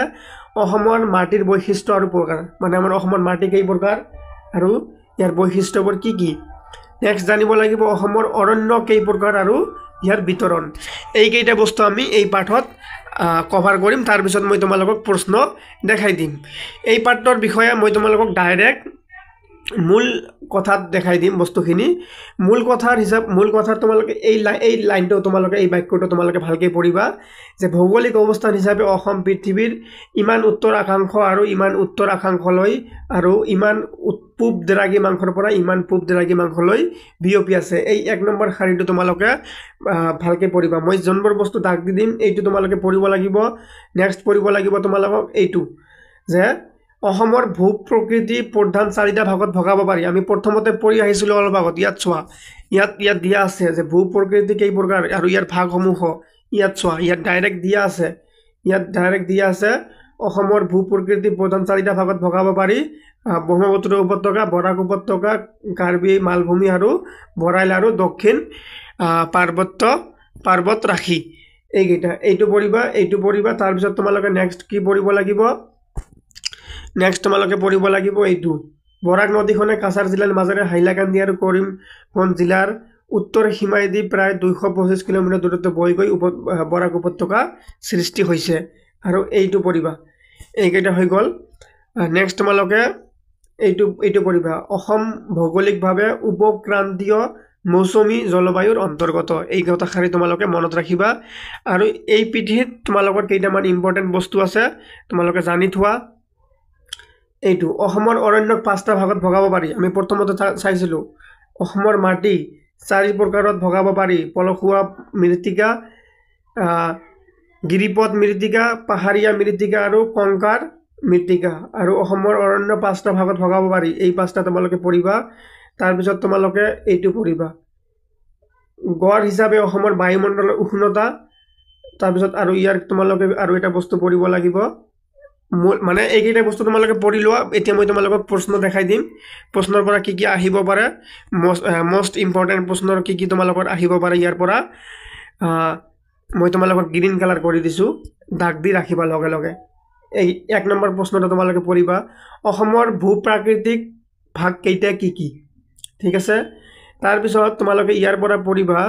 অসমৰ মাটিৰ বৈশিষ্ট্য আৰু প্ৰকাৰ মানে আমাৰ অসমৰ মাটি কেই প্ৰকাৰ আৰু ইয়াৰ বৈশিষ্ট্যবোৰ কি নেক্সট জানিব লাগিব অসমৰ অৰণ্য কেই প্ৰকাৰ আৰু ইয়াৰ বিতৰণ এই কেইটা বস্তু আমি এই পাঠত কভাৰ কৰিম তাৰ পিছত মই তোমালোকক প্ৰশ্ন দেখাই দিম এই পাঠৰ বিষয়ে মই তোমালোকক ডাইৰেক্ট মূল কথাত দেখাই দিম বস্তুখিনি মূল কথাৰ তোমালোকে এই লাইনটো তোমালোকে এই বাক্যটো তোমালোকে ভালকে পঢ়িবা যে ভৌগোলিক অৱস্থান হিচাপে অসম পৃথিৱীৰ ইমান উত্তৰ আকাংশ আৰু ইমান উত্তৰ আকাংশলৈ আৰু ইমান পূব দ্ৰাঘিমাংশৰ পৰা ইমান পূব দ্ৰাঘিমাংশলৈ বিয়পি আছে এই 1 নম্বৰ শাৰীটো তোমালোকে ভালকে পঢ়িবা মই জন্মৰ বস্তু দাগ দি দিম এইটো তোমালোকে পঢ়িব লাগিব নেক্সট পঢ়িব লাগিব তোমালোকক এইটো যে অসমৰ ভূ প্ৰকৃতি প্ৰধান 4টা ভাগত ভগাব পাৰি আমি প্ৰথমতে পঢ়ি আহিছিলো অলপ আগত ইয়াত চোৱা ইয়াত দিয়া আছে যে ভূ প্ৰকৃতি কেই প্ৰকাৰ আৰু ইয়াৰ ভাগসমূহ ইয়াত চোৱা ইয়াত ডাইৰেক্ট দিয়া আছে অসমৰ ভূ প্ৰকৃতি প্ৰধান 4টা ভাগত ভগাব পাৰি ব্ৰহ্মপুত্ৰ উপত্যকা বৰাক উপত্যকা কাৰ্বি মালভূমি আৰু বৰাইল আৰু দক্ষিণ পাৰ্বত ৰাখি এইটো পঢ়িবা তাৰ পিছত তোমালোকে নেক্সট কি পঢ়িব লাগিব নেক্সট তোমালোকে পঢ়িব লাগিব এইটো বৰাক নদীখনে কাছাৰ জিলাৰ মাজেৰে হাইলাকান্দি আৰু কৰিমগঞ্জ জিলাৰ উত্তৰ সীমাইদি প্ৰায় 225 কিলোমিটাৰ দূৰত্ব বৈ গৈ বৰাক উপত্যকা সৃষ্টি হৈছে আৰু এইটো পঢ়িবা এইকেইটা হৈ গ'ল নেক্সট তোমালোকে এইটো পঢ়িবা অসম ভৌগোলিকভাৱে উপক্ৰান্তীয় মৌচুমী জলবায়ুৰ অন্তৰ্গত। এই কথাষাৰি তোমালোকে মনত ৰাখিবা। আৰু এই পিঠিত তোমালোকৰ কেইটামান ইম্পৰ্টেণ্ট বস্তু আছে তোমালোকে জানি থোৱা। এইটো অসমৰ অৰণ্যক 5টা ভাগত ভগাব পাৰি। আমি প্ৰথমতে চাইছিলোঁ অসমৰ মাটি 4 প্ৰকাৰত ভগাব পাৰি: পলসুৱা মৃত্তিকা, গিৰিপথ মৃত্তিকা, পাহাৰীয়া মৃত্তিকা আৰু কংকাৰ মৃত্তিকা। আৰু অসমৰ অৰণ্য 5টা ভাগত ভগাব পাৰি। এই 5টা তোমালোকে পঢ়িবা। তাৰপিছত তোমালোকে এইটো পঢ়িবা, গড় হিচাপে অসমৰ বায়ুমণ্ডলৰ উষ্ণতা। তাৰপিছত আৰু ইয়াৰ তোমালোকে আৰু এটা বস্তু পঢ়িব লাগিব, মানে এইকেইটা বস্তু তোমালোকে পঢ়ি লোৱা। এতিয়া মই তোমালোকক প্ৰশ্ন দেখাই দিম, প্ৰশ্নৰ পৰা কি কি আহিব পাৰে, মষ্ট ইম্পৰ্টেণ্ট প্ৰশ্নৰ কি কি তোমালোকৰ আহিব পাৰে। ইয়াৰ পৰা মই তোমালোকক গ্ৰীণ কালাৰ কৰি দিছোঁ, দাগ দি ৰাখিবা লগে লগে। এই 1 নম্বৰ প্ৰশ্নটো তোমালোকে পঢ়িবা, অসমৰ ভূ প্ৰাকৃতিক ভাগ কেইটা কি কি। ঠিক আছে। তাৰপিছত তোমালোকে ইয়াৰ পৰা পঢ়িবা,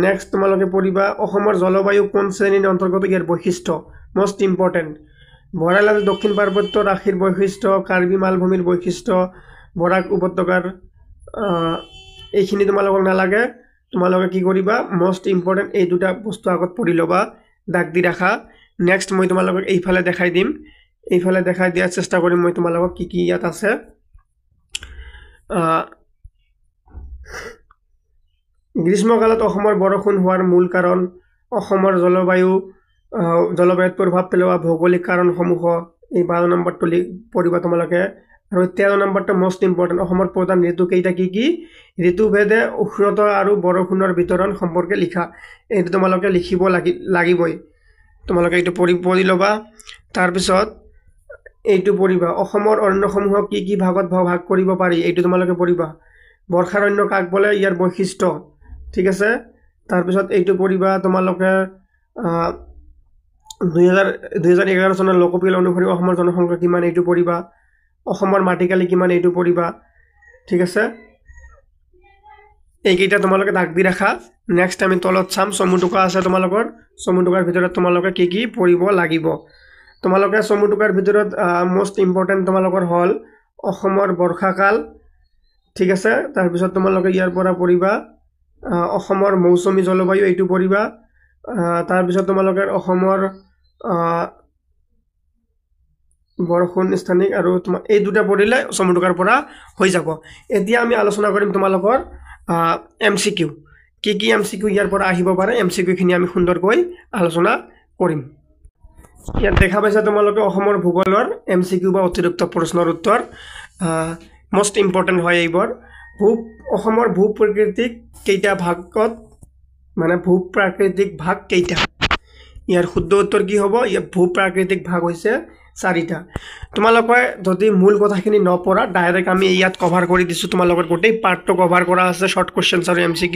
নেক্সট তোমালোকে পঢ়িবা অসমৰ জলবায়ু কোন শ্ৰেণীৰ অন্তৰ্গত, ইয়াৰ বৈশিষ্ট্য মষ্ট ইম্পৰ্টেণ্ট। বৰাইল আৰু দক্ষিণ পাৰ্বত্য ৰাশিৰ বৈশিষ্ট্য, কাৰ্বি মালভূমিৰ বৈশিষ্ট্য, বৰাক উপত্যকাৰ, এইখিনি তোমালোকক নালাগে। তোমালোকে কি কৰিবা, মষ্ট ইম্পৰ্টেণ্ট এই 2টা বস্তু আগত পঢ়ি ল'বা, দাগ দি ৰাখা। নেক্সট মই তোমালোকক এইফালে দেখাই দিম, এইফালে দেখাই দিয়াৰ চেষ্টা কৰিম মই তোমালোকক কি কি ইয়াত আছে। গ্ৰীষ্মকালত অসমৰ বৰষুণ হোৱাৰ মূল কাৰণ, অসমৰ জলবায়ুত প্ৰভাৱ পেলোৱা ভৌগোলিক কাৰণসমূহ। এই 12 নম্বৰটো পঢ়িবা তোমালোকে। আৰু 13 নম্বৰটো মষ্ট ইম্পৰ্টেণ্ট, অসমৰ প্ৰধান ঋতু কেইটা কি কি, ঋতুভেদে উষ্ণতা আৰু বৰষুণৰ বিতৰণ সম্পৰ্কে লিখা। এইটো তোমালোকে লিখিব লাগিবই, তোমালোকে এইটো পঢ়ি ল'বা। তাৰপিছত এইটো পঢ়িবা, অসমৰ অৰণ্যসমূহক কি কি ভাগত ভাগ কৰিব পাৰি, এইটো তোমালোকে পঢ়িবা। বৰ্ষাৰণ্য কাক বোলে, ইয়াৰ বৈশিষ্ট্য। ঠিক আছে। তাৰপিছত এইটো পঢ়িবা তোমালোকে 2011 চনৰ লোকপিয়ল অনুসৰি অসমৰ জনসংখ্যা কিমান, এইটো পঢ়িবা। অসমৰ মাটিকালি কিমান, এইটো পঢ়িবা। ঠিক আছে। এইকেইটা তোমালোকে দাগ দি ৰাখা। নেক্সট আমি তলত চাম, চমুটোকা আছে তোমালোকৰ। চমুটোকাৰ ভিতৰত তোমালোকে কি কি পঢ়িব লাগিব। তোমালোকে চমুটোকাৰ ভিতৰত মষ্ট ইম্পৰ্টেণ্ট তোমালোকৰ হ'ল অসমৰ বৰ্ষাকাল। ঠিক আছে। তাৰপিছত তোমালোকে ইয়াৰ পৰা পঢ়িবা অসমৰ মৌচুমী জলবায়ু, এইটো পঢ়িবা। তাৰপিছত তোমালোকে অসমৰ বৰষুণ স্থানিক আৰু তোমাৰ এই 2টা পঢ়িলে চমুটোকাৰ পৰা হৈ যাব। এতিয়া আমি আলোচনা কৰিম তোমালোকৰ MCQ, কি কি MCQ ইয়াৰ পৰা আহিব পাৰে। MCQখিনি আমি সুন্দৰকৈ আলোচনা কৰিম। ইয়াত দেখা পাইছা তোমালোকে অসমৰ ভূগোলৰ MCQ বা অতিৰিক্ত প্ৰশ্নৰ উত্তৰ। মষ্ট ইম্পৰ্টেণ্ট হয় এইবোৰ। অসমৰ ভূ প্ৰাকৃতিক কেইটা ভাগত, মানে ভূ প্ৰাকৃতিক ভাগ কেইটা, ইয়াৰ শুদ্ধ উত্তৰ কি হ'ব, ইয়াৰ ভূ প্ৰাকৃতিক ভাগ হৈছে 4টা। তোমালোকে যদি মূল কথাখিনি নপঢ়া, ডাইৰেক্ট আমি ইয়াত কভাৰ কৰি দিছোঁ, তোমালোকৰ গোটেই পাৰ্টটো কভাৰ কৰা আছে, শ্বৰ্ট কুৱেশ্যনছ আৰু MCQ,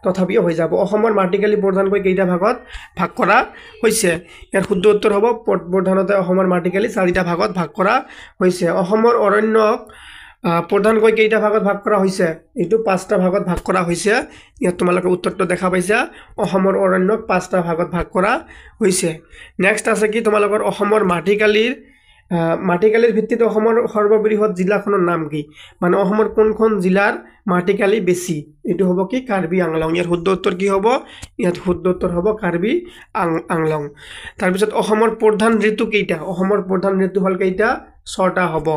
তথাপিও হৈ যাব। অসমৰ মাটিকালি প্ৰধানকৈ কেইটা ভাগত ভাগ কৰা হৈছে, ইয়াৰ শুদ্ধ উত্তৰ হ'ব প্ৰধানতে অসমৰ মাটিকালি 4টা ভাগত ভাগ কৰা হৈছে। অসমৰ অৰণ্যক প্ৰধানকৈ কেইটা ভাগত ভাগ কৰা হৈছে, এইটো 5টা ভাগত ভাগ কৰা হৈছে। ইয়াত তোমালোকে উত্তৰটো দেখা পাইছা, অসমৰ অৰণ্যক 5টা ভাগত ভাগ কৰা হৈছে। নেক্সট আছে কি তোমালোকৰ অসমৰ মাটিকালিৰ ভিত্তিত অসমৰ সৰ্ববৃহৎ জিলাখনৰ নাম কি, মানে অসমৰ কোনখন জিলাৰ মাটিকালি বেছি, এইটো হ'ব কি কাৰ্বি আংলং। ইয়াৰ শুদ্ধ উত্তৰ কি হ'ব, ইয়াত শুদ্ধ উত্তৰ হ'ব কাৰ্বি আংলং। তাৰপিছত অসমৰ প্ৰধান ঋতু কেইটা, অসমৰ প্ৰধান ঋতু হ'ল কেইটা, 6টা হ'ব।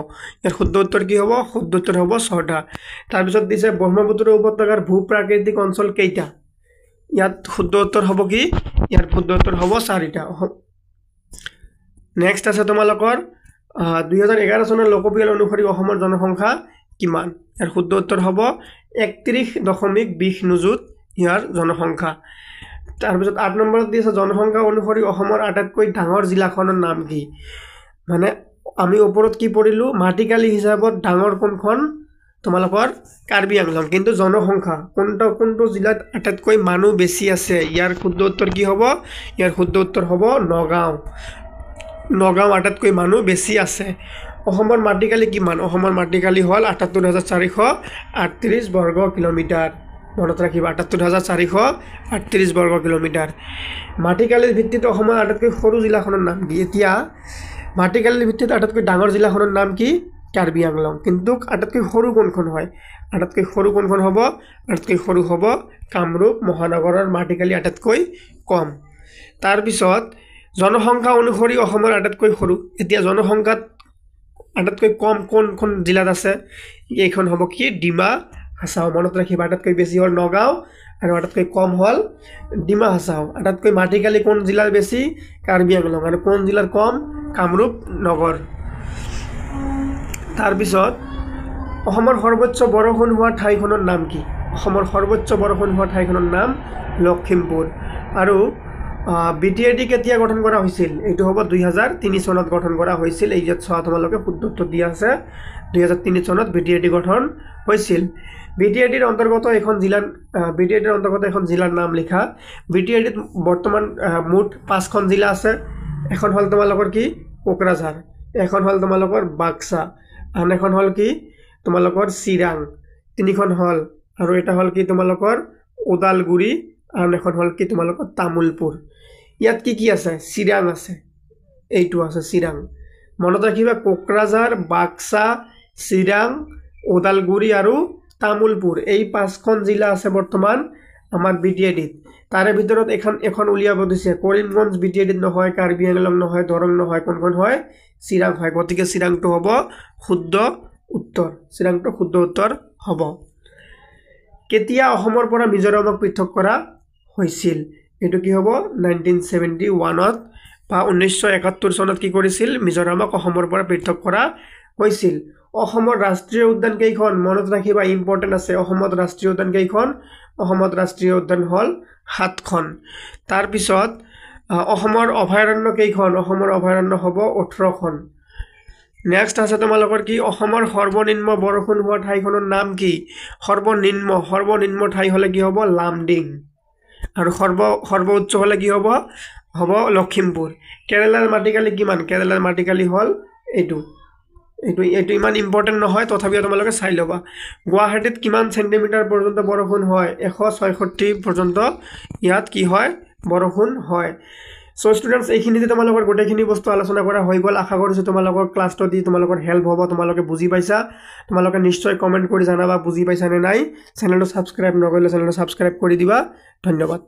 ইয়াৰ শুদ্ধ উত্তৰ কি হ'ব, শুদ্ধ উত্তৰ হ'ব 6টা। তাৰপিছত দিছে ব্ৰহ্মপুত্ৰ উপত্যকাৰ ভূ প্ৰাকৃতিক অঞ্চল কেইটা, ইয়াত শুদ্ধ উত্তৰ হ'ব কি, ইয়াৰ শুদ্ধ উত্তৰ হ'ব 4টা। নেক্সট আছে তোমালোকৰ 2011 চনৰ লোকপিয়ল অনুসৰি অসমৰ জনসংখ্যা কিমান, ইয়াৰ শুদ্ধ উত্তৰ হ'ব 31.20 নিযুত ইয়াৰ জনসংখ্যা। তাৰপিছত 8 নম্বৰত দিছে জনসংখ্যা অনুসৰি অসমৰ আটাইতকৈ ডাঙৰ জিলাখনৰ নাম কি, মানে আমি ওপৰত কি পঢ়িলোঁ, মাটিকালি হিচাপত ডাঙৰ কোনখন, তোমালোকৰ কাৰ্বি আংলং, কিন্তু জনসংখ্যা কোনটো জিলাত আটাইতকৈ মানুহ বেছি আছে, ইয়াৰ শুদ্ধ উত্তৰ কি হ'ব, ইয়াৰ শুদ্ধ উত্তৰ হ'ব নগাঁও আটাইতকৈ মানুহ বেছি আছে। অসমৰ মাটিকালি কিমান, অসমৰ মাটিকালি হ'ল 78,438 বৰ্গ কিলোমিটাৰ। মনত ৰাখিবা 78,438 বৰ্গ কিলোমিটাৰ। মাটিকালিৰ ভিত্তিত অসমৰ আটাইতকৈ সৰু জিলাখনৰ নাম কি, এতিয়া মাটিকালিৰ ভিত্তিত আটাইতকৈ ডাঙৰ জিলাখনৰ নাম কি, কাৰ্বি আংলং কিন্তু আটাইতকৈ সৰু কোনখন হয় আটাইতকৈ সৰু কোনখন হ'ব আটাইতকৈ সৰু হ'ব কামৰূপ মহানগৰৰ মাটিকালি আটাইতকৈ কম তাৰ পিছত জনসংখ্যা অনুসৰি অসমৰ আটাইতকৈ সৰু এতিয়া জনসংখ্যাত আটাইতকৈ কম কোনখন জিলাত আছে এইখন হ'ব কি ডিমা হাছাও মনত ৰাখিবা আটাইতকৈ বেছি হ'ল নগাঁও আৰু আটাইতকৈ কম হ'ল ডিমা হাছাও আটাইতকৈ মাটিকালি কোন জিলাৰ বেছি কাৰ্বি আংলং আৰু কোন জিলাৰ কম কামৰূপ নগৰ তাৰ পিছত অসমৰ সৰ্বোচ্চ বৰষুণ হোৱা ঠাইখনৰ নাম কি অসমৰ সৰ্বোচ্চ বৰষুণ হোৱা ঠাইখনৰ নাম লখিমপুৰ আৰু বিটিআৰডি কেতিয়া গঠন কৰা হৈছিল এইটো হ'ব 2003 চনত গঠন কৰা হৈছিল এই যে চোৱা তোমালোকে শুদ্ধ উত্তৰ দিয়া আছে 2003 চনত বিটিআৰডি গঠন হৈছিল বিটিআৰডিৰ অন্তৰ্গত এখন জিলাৰ নাম লিখা বিটিআৰডিত বৰ্তমান মুঠ 5খন জিলা আছে এখন হ'ল তোমালোকৰ কি কোকৰাঝাৰ এখন হ'ল তোমালোকৰ বাক্সা আন এখন হ'ল কি তোমালোকৰ চিৰাং তিনিখন হ'ল আৰু এটা হ'ল কি তোমালোকৰ ওদালগুৰি আন এখন হ'ল কি তোমালোকৰ তামুলপুৰ ইয়াত কি আছে চিৰাং আছে এইটো আছে চিৰাং মনত ৰাখিবা কোকৰাঝাৰ বাক্সা চিৰাং ওদালগুৰি আৰু তামুলপুৰ এই 5খন জিলা আছে বৰ্তমান আমাৰ বিটিআৰডিত তাৰে ভিতৰত এখন উলিয়াব দিছে কৰিমগঞ্জ বিটিআৰডিত নহয় কাৰ্বি আংলং নহয় দৰং নহয় কোনখন হয় চিৰাং হয় গতিকে চিৰাংটো হ'ব শুদ্ধ উত্তৰ চিৰাংটো শুদ্ধ উত্তৰ হ'ব কেতিয়া অসমৰ পৰা মিজোৰামক পৃথক কৰা হৈছিল এটো কি হ'ব 1971 ত বা 1971 চনত কি কৰিছিল মিজোৰামক অসমৰ পৰা পৃথক কৰা হৈছিল অসমৰ ৰাষ্ট্ৰীয় উদ্যান কেইখন মনত ৰাখিবা ইম্পৰ্টেন্ট আছে অসমত ৰাষ্ট্ৰীয় উদ্যান কেইখন অসমত ৰাষ্ট্ৰীয় উদ্যান হ'ল 7খন তাৰ পিছত অসমৰ অভয়াৰণ্য কেইখন অসমৰ অভয়াৰণ্য হ'ব 18খন নেক্সট আছে তোমালোকৰ কি অসমৰ সৰ্বনিম্ন বৰষুণ হোৱা ঠাইখনৰ নাম কি সৰ্বনিম্ন ঠাই হলে কি হ'ব লামডিং আৰু সৰ্বোচ্চ হলে কি হ'ব লখিমপুৰ কেৰালাৰ মাটিকালি কিমান কেৰালাৰ মাটিকালি হ'ল এইটো ইমান ইম্পৰ্টেন্ট নহয় তথাপিও তোমালোকে চাই লবা গুৱাহাটীত কিমান সেন্টিমিটাৰ পৰ্যন্ত বৰষুণ হয় 166 পৰ্যন্ত ইয়াত কি হয় বৰষুণ হয় সো স্টুডেন্টস এইখিনিতে তোমালোকৰ গোটেইখিনি বস্তু আলোচনা কৰা হৈ গল আশা কৰিছো তোমালোকৰ ক্লাছটো দি তোমালোকৰ হেল্প হ'ব তোমালোকে বুজি পাইছা তোমালোকে নিশ্চয় কমেন্ট কৰি জানাবা বুজি পাইছা নে নাই চেনেলটো সাবস্ক্ৰাইব নকৰিলে চেনেলটো সাবস্ক্ৰাইব কৰি দিবা ধন্যবাদ